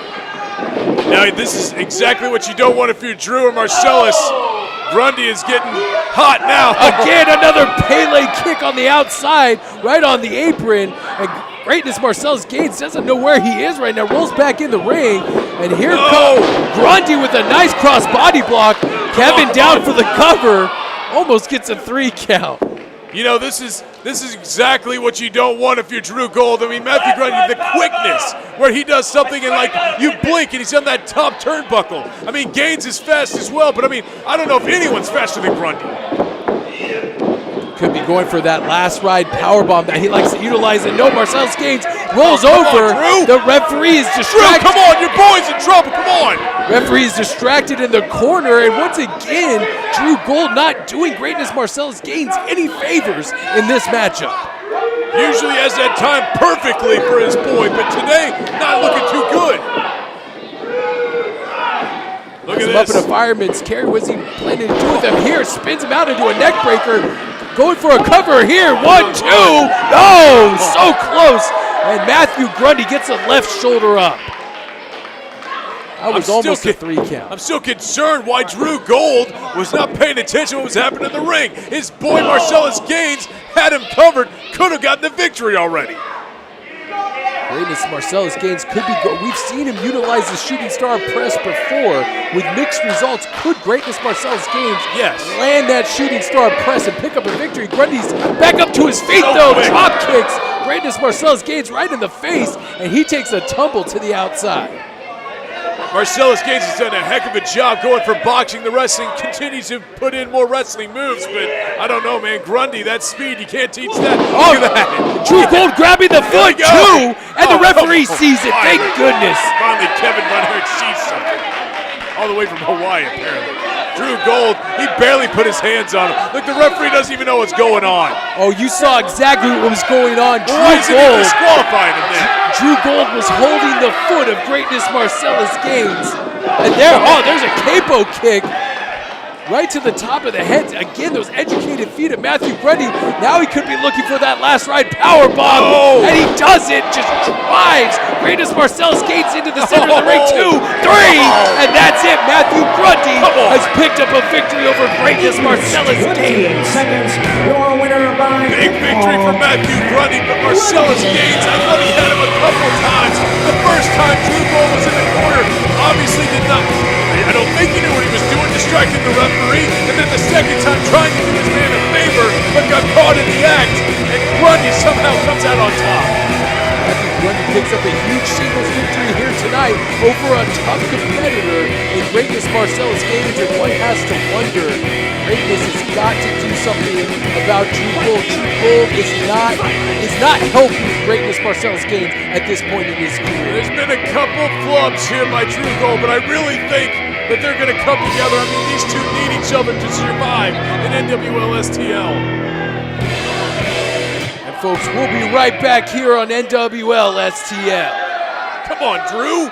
Now this is exactly what you don't want if you're Drew or Marcellus. Grundy is getting hot now. Again, another Pele kick on the outside, right on the apron. And Greatness Marcellus Gaines doesn't know where he is right now. Rolls back in the ring. And here comes Grundy with a nice cross body block. Kevin down for the cover. Almost gets a 3 count. You know, this is exactly what you don't want if you're Drew Gold. I mean, Matthew Grundy, the quickness, where he does something and, like, you blink and he's on that top turnbuckle. I mean, Gaines is fast as well, but, I mean, I don't know if anyone's faster than Grundy. Could be going for that last ride powerbomb that he likes to utilize. And no, Marcellus Gaines rolls over. The referee is distracted. Drew, come on, your boy's in trouble, come on. Referee is distracted in the corner, and once again, Drew Gold not doing Greatness Marcellus Gaines any favors in this matchup. Usually has that time perfectly for his boy, but today, not looking too good. Look at this. Up in a fireman's carry. What's he planning to do with him here? Spins him out into a neck breaker. Going for a cover here. 1, 2. No, so close. And Matthew Grundy gets the left shoulder up. That was almost a 3 count. I'm still concerned why Drew Gold was not paying attention to what was happening in the ring. His boy Marcellus Gaines had him covered, could have gotten the victory already. Greatness Marcellus Gaines could be good. We've seen him utilize the shooting star press before with mixed results. Could Greatness Marcellus Gaines land that shooting star press and pick up a victory? Grundy's back up to his feet though. Drop kicks. Greatness Marcellus Gaines right in the face, and he takes a tumble to the outside. Marcellus Gaines has done a heck of a job going for boxing. The wrestling continues to put in more wrestling moves, but I don't know, man. Grundy, that speed, you can't teach that. Oh, look at that. Drew Gold grabbing the foot too, and the referee sees it. Thank goodness. Finally, Kevin Von Erich sees something. All the way from Hawaii, apparently. Drew Gold, he barely put his hands on him. Look, the referee doesn't even know what's going on. Oh, you saw exactly what was going on. Why is he disqualifying him then? Drew Gold was holding the foot of Greatness Marcellus Gaines. And there's a capo kick right to the top of the head. Again, those educated feet of Matthew Grundy. Now he could be looking for that last ride power bomb. And he does it, just drives Greatness Marcellus Gaines into the center of the ring. 2, 3, and that's it. Matthew Grundy has picked up a victory over Greatness Marcellus Gaines. Big victory for Matthew Grundy, but Marcellus Gaines, I thought he had him a couple times. The first time Drew Gold was in the corner, obviously did not. I don't think he knew what he was doing, distracting the referee, and then the second time trying to do his man a favor, but got caught in the act. Grundy somehow comes out on top. Grundy picks up a huge singles victory here tonight over a tough competitor in Greatness Marcellus Gaines, and one has to wonder, Greatness has got to do something about Drew Gold. Drew Gold is not helping Greatness Marcellus Gaines at this point in his career. There's been a couple flubs here by Drew Gold, but I really think that they're going to come together. I mean, these two need each other to survive in NWL STL. Folks, we'll be right back here on NWL STL. Come on, Drew.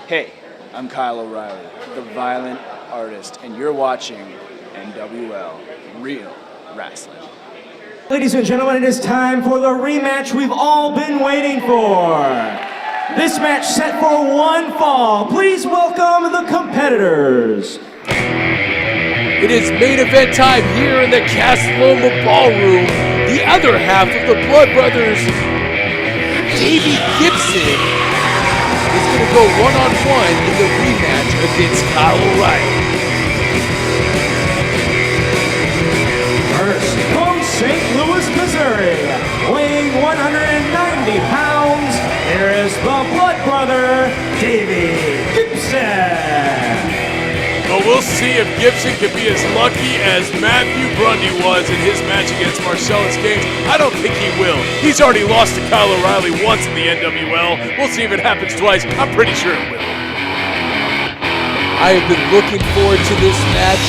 Hey, I'm Kyle O'Reilly, the violent artist, and you're watching NWL, Real Wrasslin. Ladies and gentlemen, it is time for the rematch we've all been waiting for. This match set for one fall. Please welcome the competitors. It is main event time here in the Casa Loma Ballroom. The other half of the Blood Brothers, Davey Gibson, is going to go one-on-one in the rematch against Kyle O'Reilly. First, from St. Louis, Missouri, weighing 190 pounds, here is the Blood Brother, Davey Gibson. Well, we'll see if Gibson can be as lucky as Matthew Grundy was in his match against Marcellus Gaines. I don't think he will. He's already lost to Kyle O'Reilly once in the NWL. We'll see if it happens twice. I'm pretty sure it will. I have been looking forward to this match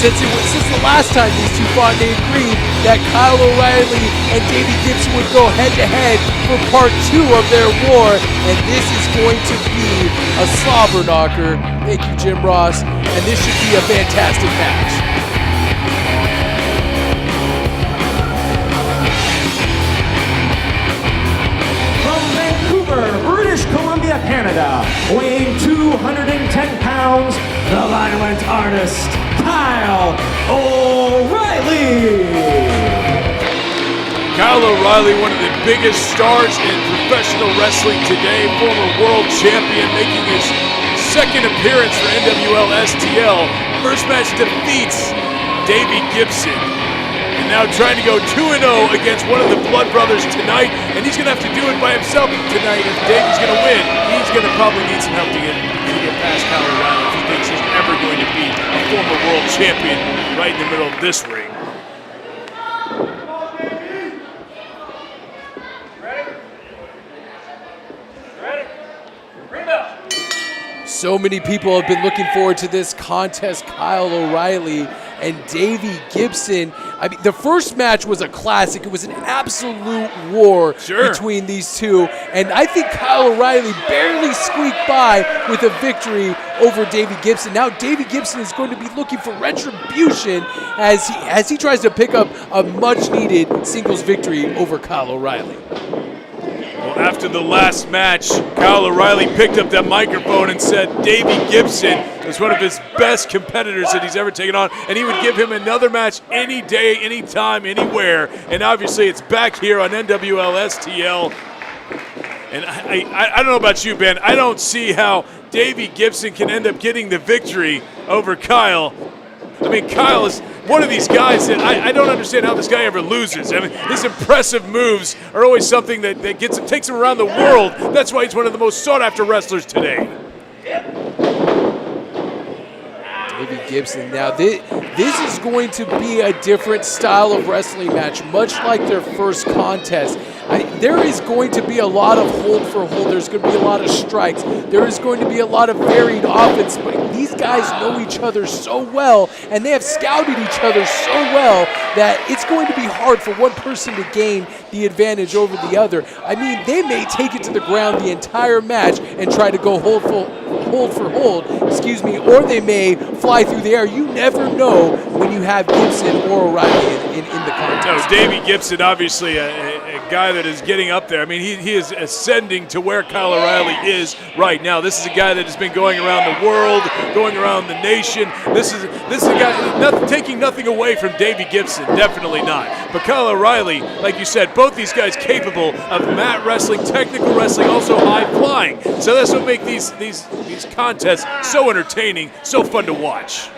since the last time these two fought. They agreed that Kyle O'Reilly and Davey Gibson would go head-to-head for part 2 of their war, and this is going to be a slobber knocker. Thank you, Jim Ross, and this should be a fantastic match. From Vancouver, British Columbia, Canada, weighing 210 pounds, the violent artist, Kyle O'Reilly. Kyle O'Reilly, one of the biggest stars in professional wrestling today, former world champion, making his second appearance for NWL STL. First match defeats Davey Gibson. And now trying to go 2-0 against one of the Blood Brothers tonight, and he's going to have to do it by himself tonight. If Davey's going to win, he's going to probably need some help to get past Kyle O'Reilly if he thinks he's ever going to beat a former world champion right in the middle of this ring. So many people have been looking forward to this contest, Kyle O'Reilly and Davey Gibson. I mean, the first match was a classic. It was an absolute war between these two, and I think Kyle O'Reilly barely squeaked by with a victory over Davey Gibson. Now Davey Gibson is going to be looking for retribution as he tries to pick up a much-needed singles victory over Kyle O'Reilly. Well, after the last match, Kyle O'Reilly picked up that microphone and said Davey Gibson is one of his best competitors that he's ever taken on, and he would give him another match any day, anytime, anywhere. And obviously it's back here on NWL STL. And I don't know about you, Ben. I don't see how Davey Gibson can end up getting the victory over Kyle. I mean, Kyle is one of these guys that I don't understand how this guy ever loses. I mean, his impressive moves are always something that takes him around the world. That's why he's one of the most sought-after wrestlers today. Davey Gibson. Now, this is going to be a different style of wrestling match, much like their first contest. There is going to be a lot of hold for hold. There's going to be a lot of strikes. There is going to be a lot of varied offense, but these guys know each other so well, and they have scouted each other so well that it's going to be hard for one person to gain the advantage over the other. I mean, they may take it to the ground the entire match and try to go hold for hold, or they may fly through the air. You never know when you have Gibson or O'Reilly in the contest. No, Davey Gibson, obviously a guy that is getting up there. I mean, he is ascending to where Kyle O'Reilly is right now. This is a guy that has been going around the world, going around the nation. This is a guy taking nothing away from Davey Gibson, definitely not. But Kyle O'Reilly, like you said, both these guys capable of mat wrestling, technical wrestling, also high flying. So that's what makes these contests so entertaining, so fun to watch.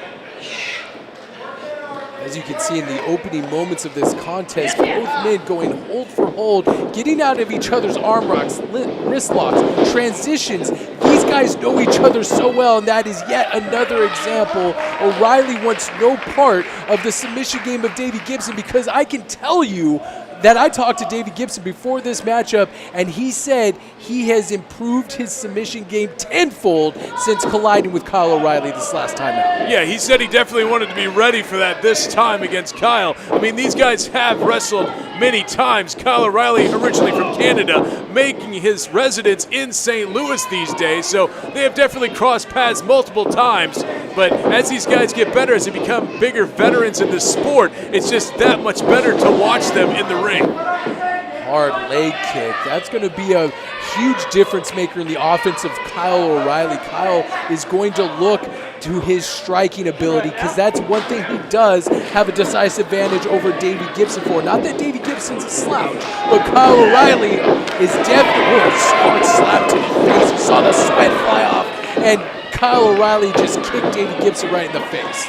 As you can see in the opening moments of this contest, both men going hold for hold, getting out of each other's arm locks, wrist locks, transitions. These guys know each other so well, and that is yet another example. O'Reilly wants no part of the submission game of Davey Gibson, because I can tell you that I talked to Davey Gibson before this matchup, and he said he has improved his submission game tenfold since colliding with Kyle O'Reilly this last time out. Yeah, he said he definitely wanted to be ready for that this time against Kyle. I mean, these guys have wrestled many times. Kyle O'Reilly, originally from Canada, making his residence in St. Louis these days, so they have definitely crossed paths multiple times. But as these guys get better, as they become bigger veterans in this sport, it's just that much better to watch them in the ring. Hard leg kick. That's going to be a huge difference maker in the offense of Kyle O'Reilly. Kyle is going to look to his striking ability, because that's one thing he does have a decisive advantage over Davey Gibson for. Not that Davey Gibson's a slouch, but Kyle O'Reilly is definitely a smart slap to the face. You saw the sweat fly off, and Kyle O'Reilly just kicked Davey Gibson right in the face.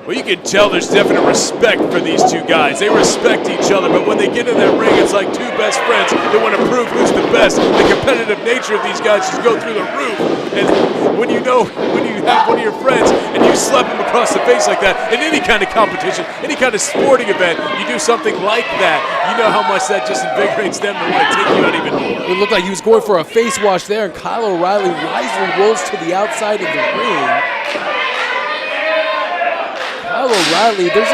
Well, you can tell there's definite respect for these two guys. They respect each other, but when they get in that ring, it's like two best friends that want to prove who's the best. The competitive nature of these guys just go through the roof. And when you have one of your friends and you slap him across the face like that, in any kind of competition, any kind of sporting event, you do something like that, you know how much that just invigorates them to want to take you out even more. It looked like he was going for a face wash there, and Kyle O'Reilly wisely rolls to the outside of the ring. Kyle O'Reilly, there's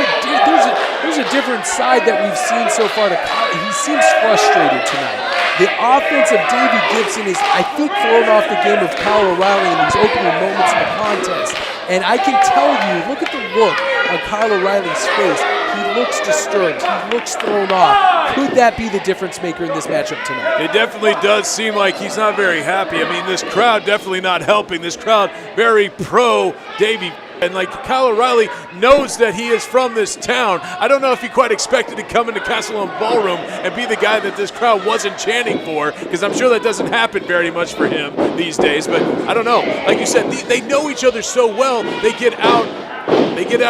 a different side that we've seen so far to Kyle. He seems frustrated tonight. The offense of Davey Gibson is, I think, throwing off the game of Kyle O'Reilly in these opening moments of the contest. And I can tell you, look at the look on Kyle O'Reilly's face. He looks disturbed. He looks thrown off. Could that be the difference maker in this matchup tonight? It definitely does seem like he's not very happy. I mean, this crowd definitely not helping. This crowd very pro Davey. And like Kyle O'Reilly knows that he is from this town. I don't know if he quite expected to come into Casa Loma Ballroom and be the guy that this crowd wasn't chanting for, because I'm sure that doesn't happen very much for him these days. But I don't know. Like you said, they know each other so well. They get out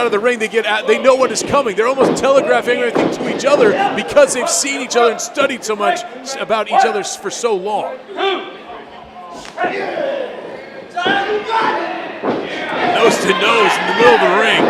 of the ring. They know what is coming. They're almost telegraphing everything to each other because they've seen each other and studied so much about each other for so long. Nose to nose in the middle of the ring.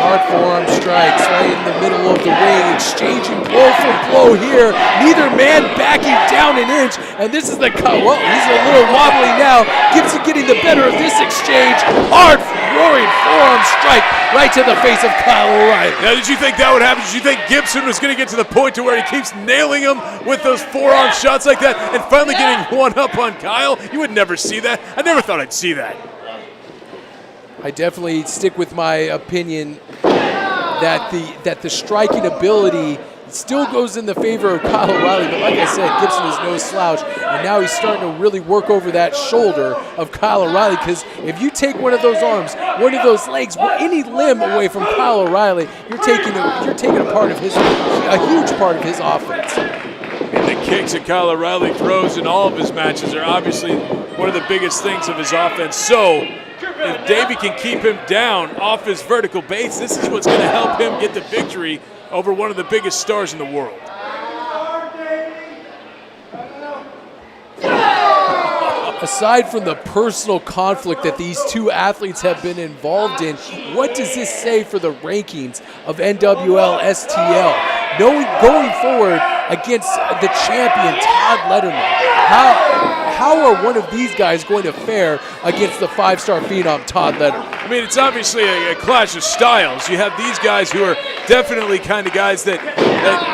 Hard forearm strikes right in the middle of the ring, exchanging blow for blow here. Neither man backing down an inch, and this is the cut. Well, he's a little wobbly now. Gibson getting the better of this exchange. Hard roaring forearm strike right to the face of Kyle O'Reilly. Now, did you think that would happen? Did you think Gibson was going to get to the point to where he keeps nailing him with those forearm shots like that and finally getting one up on Kyle? You would never see that. I never thought I'd see that. I definitely stick with my opinion that the striking ability still goes in the favor of Kyle O'Reilly, but like I said, Gibson is no slouch, and now he's starting to really work over that shoulder of Kyle O'Reilly, because if you take one of those arms, one of those legs, any limb away from Kyle O'Reilly, you're taking a part of a huge part of his offense. And the kicks that Kyle O'Reilly throws in all of his matches are obviously one of the biggest things of his offense. So if Davey can keep him down off his vertical base, this is what's going to help him get the victory over one of the biggest stars in the world. Aside from the personal conflict that these two athletes have been involved in, what does this say for the rankings of NWL STL? Going forward against the champion, Todd Letterman, how are one of these guys going to fare against the five-star phenom, Todd Letterman? I mean, it's obviously a clash of styles. You have these guys who are definitely kind of guys that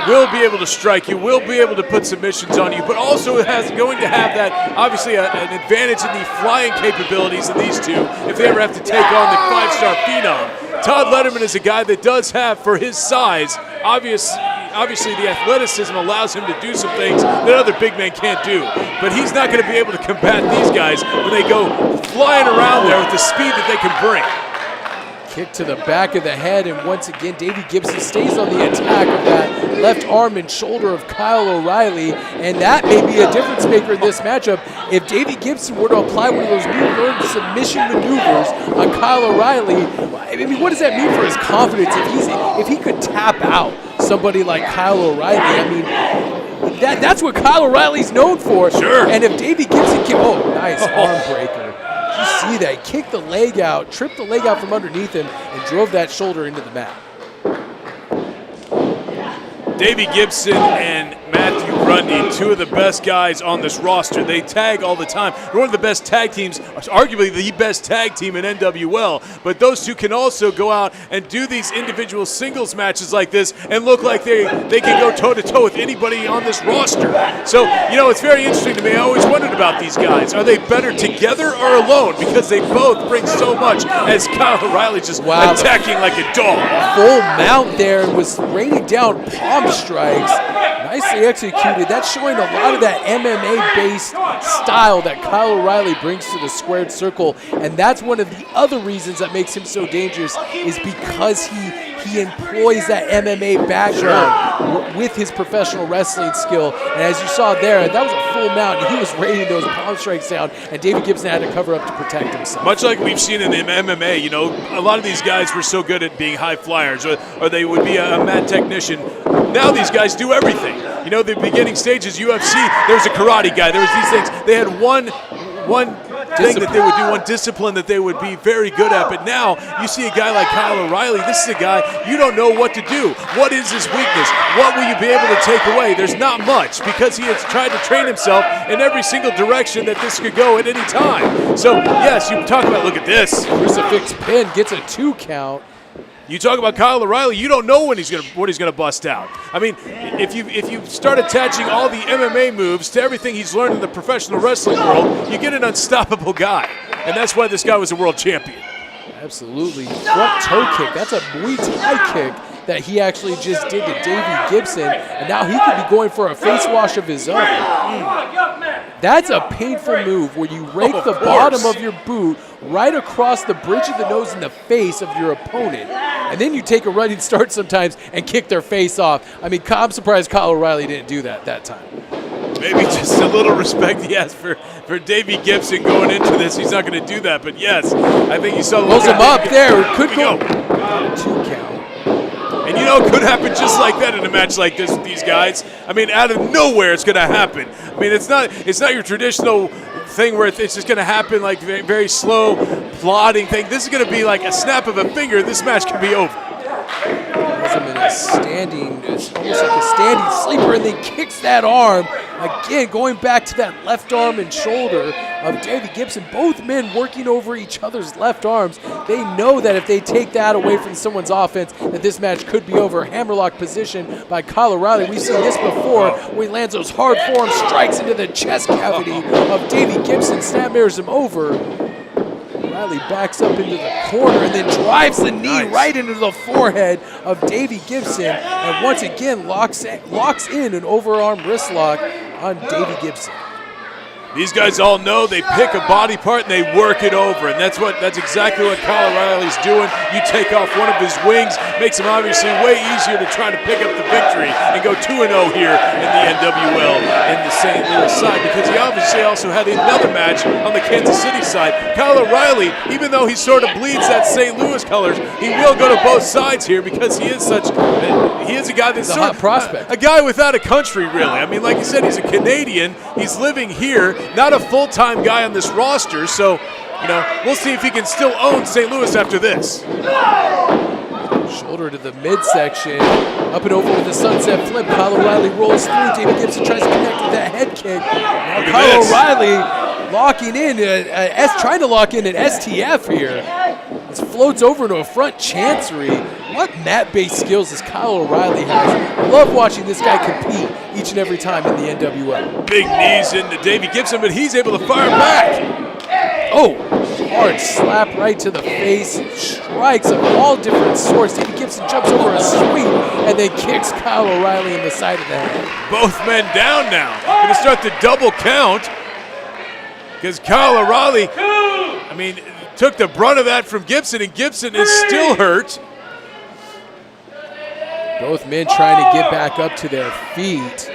will be able to strike you, will be able to put submissions on you, but also going to have that, obviously, an advantage in the flying capabilities of these two if they ever have to take on the five-star phenom. Todd Letterman is a guy that does have, for his size, obviously the athleticism allows him to do some things that other big men can't do. But he's not going to be able to combat these guys when they go flying around there with the speed that they can bring. Kick to the back of the head, and once again, Davey Gibson stays on the attack of that left arm and shoulder of Kyle O'Reilly, and that may be a difference maker in this matchup. If Davey Gibson were to apply one of those new learned submission maneuvers on Kyle O'Reilly, I mean, what does that mean for his confidence if he could tap out somebody like Kyle O'Reilly? I mean, that's what Kyle O'Reilly's known for. Sure. And if Davey Gibson can, nice arm breaker. You see that? He kicked the leg out, tripped the leg out from underneath him, and drove that shoulder into the mat. Davey Gibson and Matthew Grundy, two of the best guys on this roster. They tag all the time. They're one of the best tag teams, arguably the best tag team in NWL. But those two can also go out and do these individual singles matches like this and look like they can go toe-to-toe with anybody on this roster. So, it's very interesting to me. I always wondered about these guys. Are they better together or alone? Because they both bring so much, as Kyle O'Reilly just attacking like a dog. Full mount there and was raining down palm strikes. Nicely executed. That's showing a lot of that MMA-based style that Kyle O'Reilly brings to the squared circle, and that's one of the other reasons that makes him so dangerous, is because he employs that MMA background with his professional wrestling skill. And as you saw there, that was a full mount, and he was raining those palm strikes down, and Davey Gibson had to cover up to protect himself. Much like we've seen in MMA, a lot of these guys were so good at being high flyers, or they would be a mat technician. Now these guys do everything. The beginning stages, UFC, there was a karate guy, there was these things. They had one thing that they would do, one discipline that they would be very good at. But now you see a guy like Kyle O'Reilly. This is a guy, you don't know what to do. What is his weakness? What will you be able to take away? There's not much, because he has tried to train himself in every single direction that this could go at any time. So, yes, you talk about, look at this. Crucifix pin gets a 2 count. You talk about Kyle O'Reilly, you don't know what he's gonna bust out. I mean, if you start attaching all the MMA moves to everything he's learned in the professional wrestling world, you get an unstoppable guy. And that's why this guy was a world champion. Absolutely. Front toe kick. That's a Muay Thai kick that he actually just did to Davey Gibson, and now he could be going for a face wash of his own. That's a painful move where you rake the bottom of your boot right across the bridge of the nose and the face of your opponent, and then you take a running start sometimes and kick their face off. I mean, I'm surprised Kyle O'Reilly didn't do that time. Maybe just a little respect he has for Davey Gibson going into this. He's not going to do that, but yes, I think you saw. Close him up there. Could go. 2 count. And it could happen just like that in a match like this with these guys. I mean, out of nowhere it's going to happen. I mean, it's not your traditional thing where it's just going to happen like very, very slow, plodding thing. This is going to be like a snap of a finger. This match can be over. It's almost like a standing sleeper, and then kicks that arm. Again, going back to that left arm and shoulder of Davey Gibson. Both men working over each other's left arms. They know that if they take that away from someone's offense, that this match could be over. Hammerlock position by Kyle O'Reilly. We've seen this before, where he lands those hard forearm strikes into the chest cavity of Davey Gibson, snapmares him over. O'Reilly backs up into the corner and then drives the knee right into the forehead of Davey Gibson, and once again locks in an overarm wrist lock on Davey Gibson. These guys all know they pick a body part and they work it over, and that's exactly what Kyle O'Reilly's doing. You take off one of his wings, makes him obviously way easier to try to pick up the victory and go 2-0 here in the NWL in the St. Louis side, because he obviously also had another match on the Kansas City side. Kyle O'Reilly, even though he sort of bleeds that St. Louis colors, he will go to both sides here, because he is a guy that's a hot prospect. A guy without a country, really. I mean, like you said, he's a Canadian. He's living here. Not a full-time guy on this roster, so, we'll see if he can still own St. Louis after this. Shoulder to the midsection, up and over with the sunset flip. Kyle O'Reilly rolls through. Davey Gibson tries to connect with that head kick. Now Kyle O'Reilly locking in, trying to lock in an STF here. This floats over into a front chancery. What mat-based skills does Kyle O'Reilly has? I love watching this guy compete each and every time in the NWL. Big knees into Davey Gibson, but he's able to fire back. Oh, hard slap right to the face. Strikes of all different sorts. Davey Gibson jumps over a sweep and then kicks Kyle O'Reilly in the side of the head. Both men down now. Going to start the double count, because Kyle O'Reilly, took the brunt of that from Gibson, and Gibson is still hurt. Both men trying to get back up to their feet.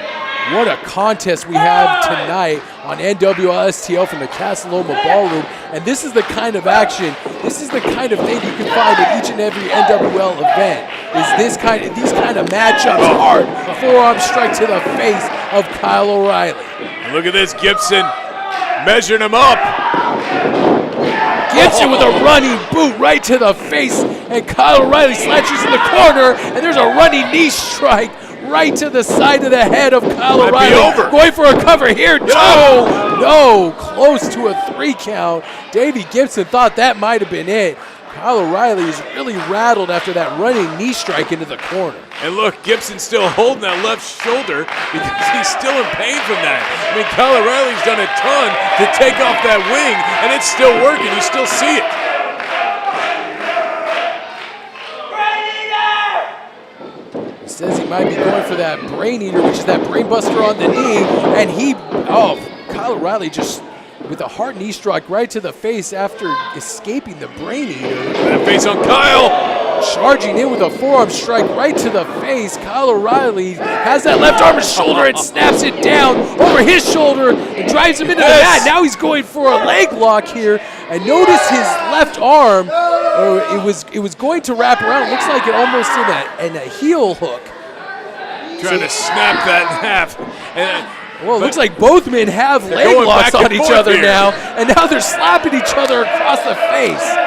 What a contest we have tonight on NWL STL from the Casa Loma Ballroom. And this is the kind of action, this is the kind of thing you can find at each and every NWL event. Is these kind of matchups, hard forearm strike to the face of Kyle O'Reilly. And look at this, Gibson measuring him up. Gibson with a running boot right to the face, and Kyle O'Reilly slashes in the corner, and there's a running knee strike right to the side of the head of Kyle O'Reilly. Going for a cover here. No, close to a 3 count. Davey Gibson thought that might have been it. Kyle O'Reilly is really rattled after that running knee strike into the corner. And look, Gibson's still holding that left shoulder because he's still in pain from that. I mean, Kyle O'Reilly's done a ton to take off that wing, and it's still working. You still see it. He says he might be going for that brain eater, which is that brain buster on the knee, and Kyle O'Reilly just with a hard knee strike right to the face after escaping the brain eater. That face on Kyle. Charging in with a forearm strike right to the face. Kyle O'Reilly has that left arm and shoulder and snaps it down over his shoulder and drives him into the mat. Now he's going for a leg lock here. And notice his left arm, it was going to wrap around. It looks like it almost in a heel hook. Trying to snap that in half. Well, it looks like both men have leg locks on each other now, and now they're slapping each other across the face.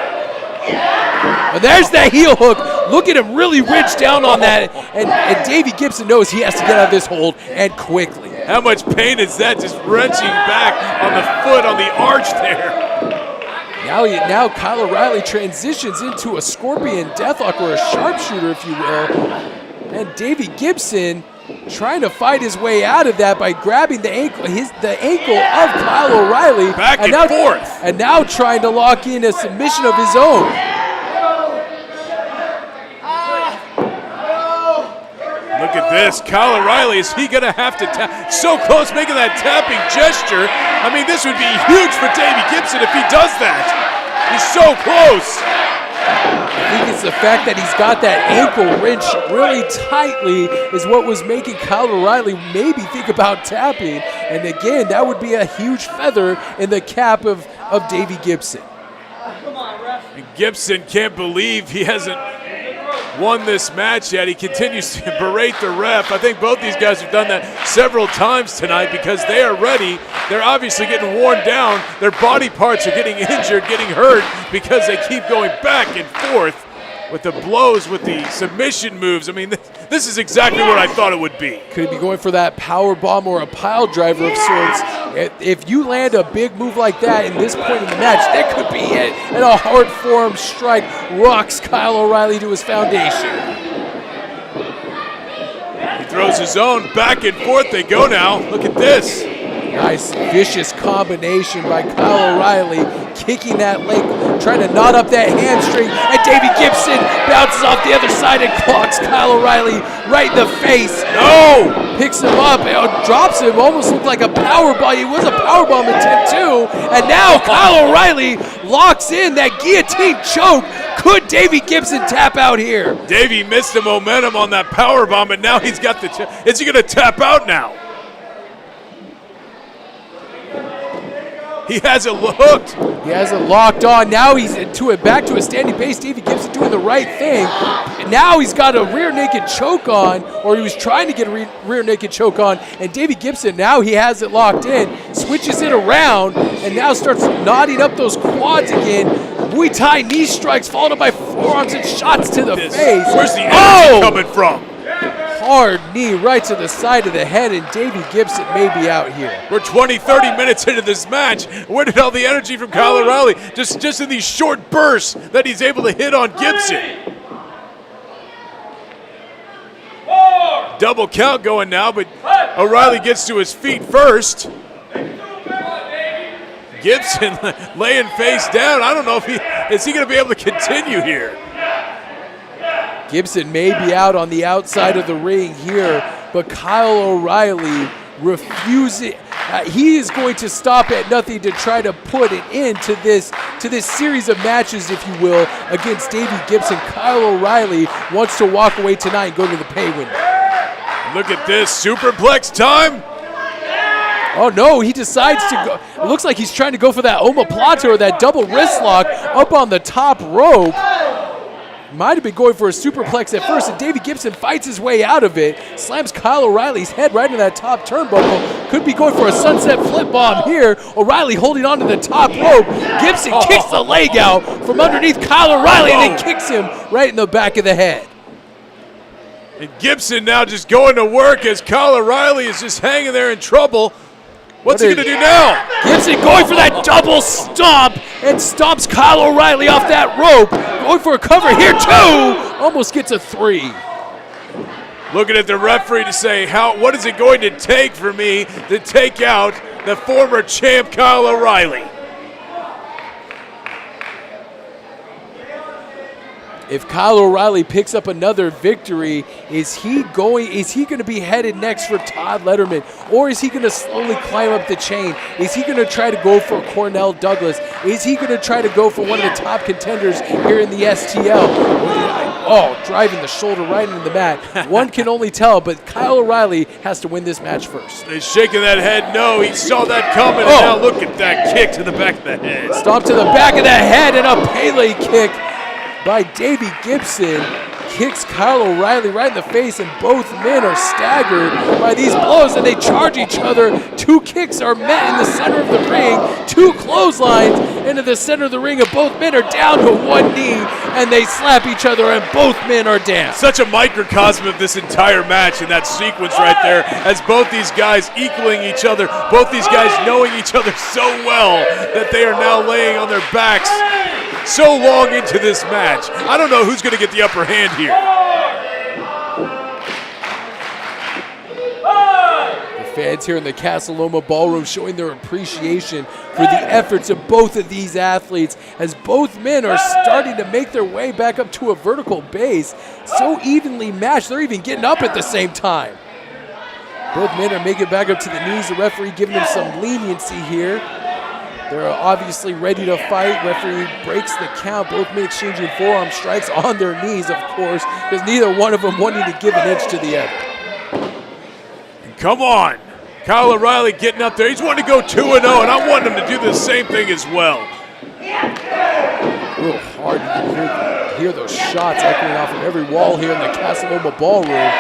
And there's that heel hook. Look at him really wrench down on that, and Davey Gibson knows he has to get out of this hold, and quickly. How much pain is that, just wrenching back on the foot, on the arch there? Now Kyle O'Reilly transitions into a scorpion deathlock, or a sharpshooter, if you will, and Davey Gibson trying to fight his way out of that by grabbing the ankle of Kyle O'Reilly. Back and forth. And now trying to lock in a submission of his own. Look at this. Kyle O'Reilly, is he going to have to tap? So close, making that tapping gesture. I mean, this would be huge for Davey Gibson if he does that. He's so close. I think it's the fact that he's got that ankle wrenched really tightly is what was making Kyle O'Reilly maybe think about tapping. And again, that would be a huge feather in the cap of Davey Gibson. And Gibson can't believe he hasn't won this match yet. He continues to berate the ref. I think both these guys have done that several times tonight because they are ready. They're obviously getting worn down. Their body parts are getting injured, getting hurt because they keep going back and forth with the blows, with the submission moves. I mean, this is exactly what I thought it would be. Could he be going for that power bomb or a pile driver of sorts? If you land a big move like that in this point in the match, that could be it. And a hard forearm strike rocks Kyle O'Reilly to his foundation. He throws his own, back and forth they go now. Look at this. Nice vicious combination by Kyle O'Reilly, kicking that leg, trying to knot up that hamstring, and Davey Gibson bounces off the other side and clocks Kyle O'Reilly right in the face. No! Picks him up, drops him, almost looked like a powerbomb. It was a powerbomb attempt too, and now Kyle O'Reilly locks in that guillotine choke. Could Davey Gibson tap out here? Davey missed the momentum on that powerbomb, and now he's got the is he going to tap out now? He has it hooked. He has it locked on. Now he's back to a standing base. Davey Gibson doing the right thing. And now he's got a rear naked choke on, or he was trying to get a rear naked choke on. And Davey Gibson, now he has it locked in, switches it around, and now starts knotting up those quads again. Muay Thai knee strikes followed up by forearms and shots to the face. Where's the energy coming from? Hard knee right to the side of the head, and Davey Gibson may be out here. We're 20-30 minutes into this match. Where did all the energy from Kyle O'Reilly? Just in these short bursts that he's able to hit on Gibson. Double count going now, but O'Reilly gets to his feet first. Gibson laying face down. I don't know if is he going to be able to continue here. Gibson may be out on the outside of the ring here, but Kyle O'Reilly he is going to stop at nothing to try to put an end to this series of matches, if you will, against Davey Gibson. Kyle O'Reilly wants to walk away tonight and go to the pay window. Look at this, superplex time. Oh no, he decides to go. It looks like he's trying to go for that omoplata or that double wrist lock up on the top rope. Might have been going for a superplex at first, and Davey Gibson fights his way out of it, slams Kyle O'Reilly's head right into that top turnbuckle. Could be going for a sunset flip bomb here. O'Reilly holding on to the top rope. Gibson kicks the leg out from underneath Kyle O'Reilly and then kicks him right in the back of the head. And Gibson now just going to work as Kyle O'Reilly is just hanging there in trouble. What's he going to do now? Gibson going for that double stomp and stomps Kyle O'Reilly off that rope. Going for a cover here too. Almost gets a 3. Looking at the referee to say, what is it going to take for me to take out the former champ Kyle O'Reilly? If Kyle O'Reilly picks up another victory, is he going to be headed next for Todd Letterman, or is he going to slowly climb up the chain? Is he going to try to go for Cornell Douglas? Is he going to try to go for one of the top contenders here in the STL? Oh, driving the shoulder right into the mat. One can only tell, but Kyle O'Reilly has to win this match first. He's shaking that head no. He saw that coming, and now look at that kick to the back of the head. Stomp to the back of the head and a Pele kick by Davey Gibson. Kicks Kyle O'Reilly right in the face, and both men are staggered by these blows, and they charge each other. 2 kicks are met in the center of the ring. 2 clotheslines into the center of the ring, and both men are down to one knee, and they slap each other, and both men are down. Such a microcosm of this entire match in that sequence right there, as both these guys equaling each other, both these guys knowing each other so well that they are now laying on their backs so long into this match. I don't know who's going to get the upper hand here. The fans here in the Casa Loma Ballroom showing their appreciation for the efforts of both of these athletes, as both men are starting to make their way back up to a vertical base. So evenly matched, they're even getting up at the same time. Both men are making it back up to the knees. The referee giving them some leniency here. They're obviously ready to fight. Referee breaks the count. Both men exchanging forearm strikes on their knees, of course, because neither one of them wanting to give an inch to the other. Come on. Kyle O'Reilly getting up there. He's wanting to go 2-0, and I want him to do the same thing as well. Real hard. You can hear those shots echoing off of every wall here in the Casa Loma Ballroom.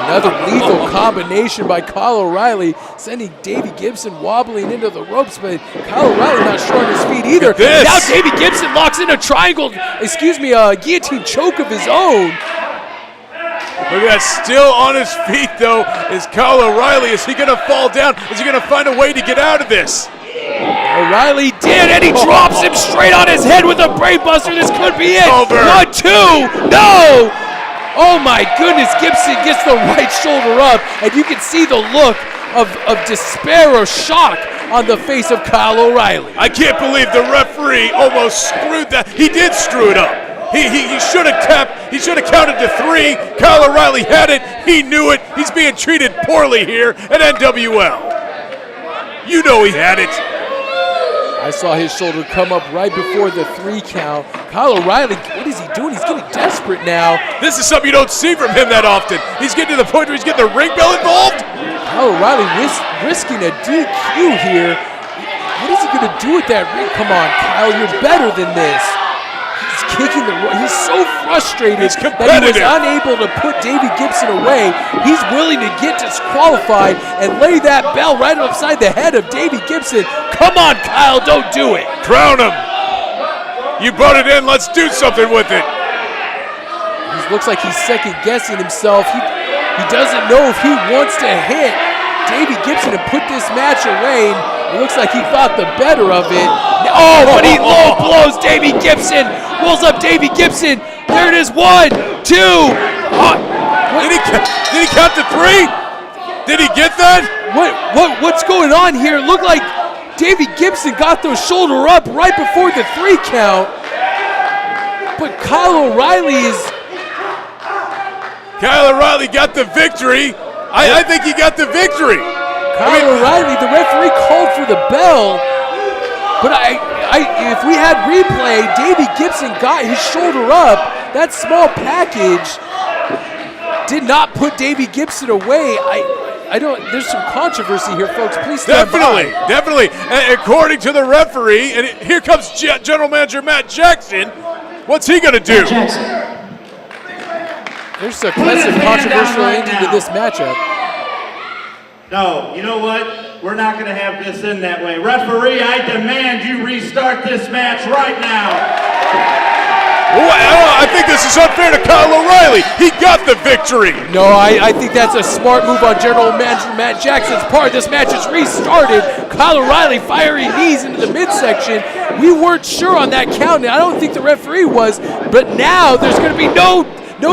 Another lethal combination by Kyle O'Reilly, sending Davey Gibson wobbling into the ropes, but Kyle O'Reilly not sure on his feet either. Now Davey Gibson locks in a guillotine choke of his own. Look at that, still on his feet though is Kyle O'Reilly. Is he gonna fall down? Is he gonna find a way to get out of this? O'Reilly did, and he drops him straight on his head with a brainbuster. This could be it. Over. 1, 2, no! Oh my goodness, Gibson gets the right shoulder up, and you can see the look of despair or shock on the face of Kyle O'Reilly. I can't believe the referee almost screwed that. He did screw it up. He should have tapped. He should have counted to 3. Kyle O'Reilly had it. He knew it. He's being treated poorly here at NWL. You know he had it. I saw his shoulder come up right before the 3 count. Kyle O'Reilly, what is he doing? He's getting desperate now. This is something you don't see from him that often. He's getting to the point where he's getting the ring bell involved. Kyle O'Reilly risking a DQ here. What is he going to do with that ring? Come on, Kyle, you're better than this. He's kicking the ring. He's so frustrated that he was unable to put Davey Gibson away. He's willing to get disqualified and lay that bell right upside the head of Davey Gibson. Come on, Kyle, don't do it. Crown him. You brought it in. Let's do something with it. He looks like he's second-guessing himself. He doesn't know if he wants to hit Davey Gibson and put this match away. It looks like he thought the better of it. Oh, but he low blows Davey Gibson. Rolls up Davey Gibson. There it is. 1, 2. Did he count to 3? Did he get that? What's going on here? It looked like Davey Gibson got those shoulder up right before the 3 count. But Kyle O'Reilly got the victory. I think he got the victory. Kyle O'Reilly, the referee called for the bell, but if we had replay, Davey Gibson got his shoulder up. That small package did not put Davey Gibson away. I don't. There's some controversy here, folks. Please stand by. Definitely. According to the referee, and here comes General Manager Matt Jackson. What's he going to do? There's a classic controversial ending to this matchup. No, you know what? We're not going to have this in that way. Referee, I demand you restart this match right now. I think this is unfair to Kyle O'Reilly. He got the victory. No, I think that's a smart move on General Manager Matt Jackson's part. This match is restarted. Kyle O'Reilly firing knees into the midsection. We weren't sure on that count, and I don't think the referee was, but now there's going to be no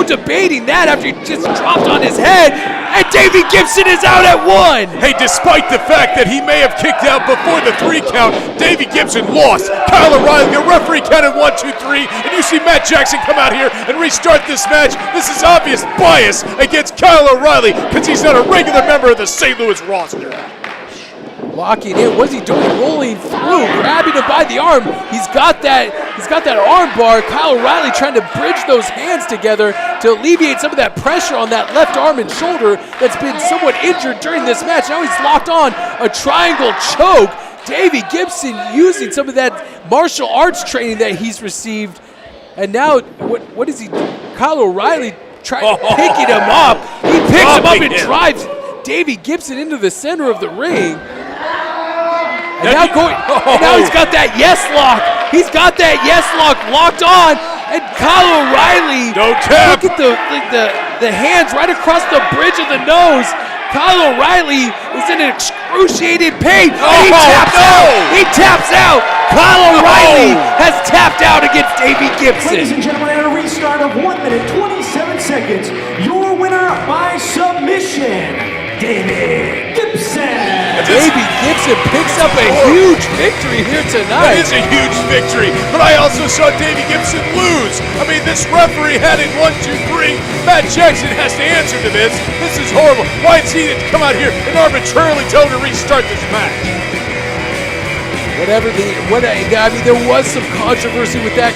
debating that after he just dropped on his head, and Davey Gibson is out at 1. Hey, despite the fact that he may have kicked out before the 3 count, Davey Gibson lost. Kyle O'Reilly, the referee counted 1, 2, 3, and you see Matt Jackson come out here and restart this match. This is obvious bias against Kyle O'Reilly because he's not a regular member of the St. Louis roster. Locking in. What's he doing? Rolling through, grabbing him by the arm. He's got that arm bar. Kyle O'Reilly trying to bridge those hands together to alleviate some of that pressure on that left arm and shoulder that's been somewhat injured during this match. Now he's locked on a triangle choke. Davey Gibson using some of that martial arts training that he's received. And now, what is he? Kyle O'Reilly picking him up. He picks him up and drives Davey Gibson into the center of the ring. And now he's got that yes lock. He's got that yes lock locked on. And Kyle O'Reilly, don't tap. Look at the hands right across the bridge of the nose. Kyle O'Reilly is in excruciating pain. And he taps out. He taps out. Kyle O'Reilly has tapped out against Davey Gibson. Ladies and gentlemen, at a restart of 1 minute 27 seconds, your winner by submission, Davey Gibson. Davey Gibson picks up a huge victory here tonight. That is a huge victory, but I also saw Davey Gibson lose. I mean, this referee had it 1, 2, 3. Matt Jackson has to answer to this. This is horrible. Why is he to come out here and arbitrarily tell him to restart this match? I mean, there was some controversy with that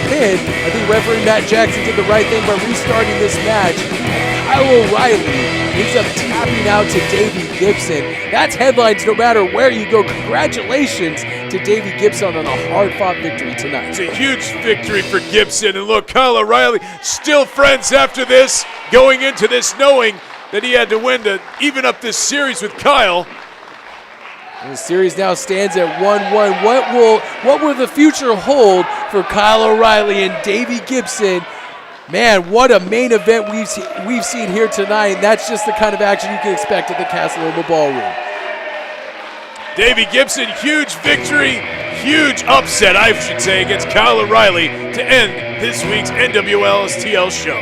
pin. I think referee Matt Jackson did the right thing by restarting this match. Kyle O'Reilly ends up tapping out to Davey Gibson. That's headlines no matter where you go. Congratulations to Davey Gibson on a hard-fought victory tonight. It's a huge victory for Gibson. And look, Kyle O'Reilly still friends after this, going into this knowing that he had to win to even up this series with Kyle. And the series now stands at 1-1. What will the future hold for Kyle O'Reilly and Davey Gibson? Man, what a main event we've seen here tonight. And that's just the kind of action you can expect at the Casa Loma Ballroom. Davey Gibson, huge victory, huge upset, I should say, against Kyle O'Reilly to end this week's NWL STL show.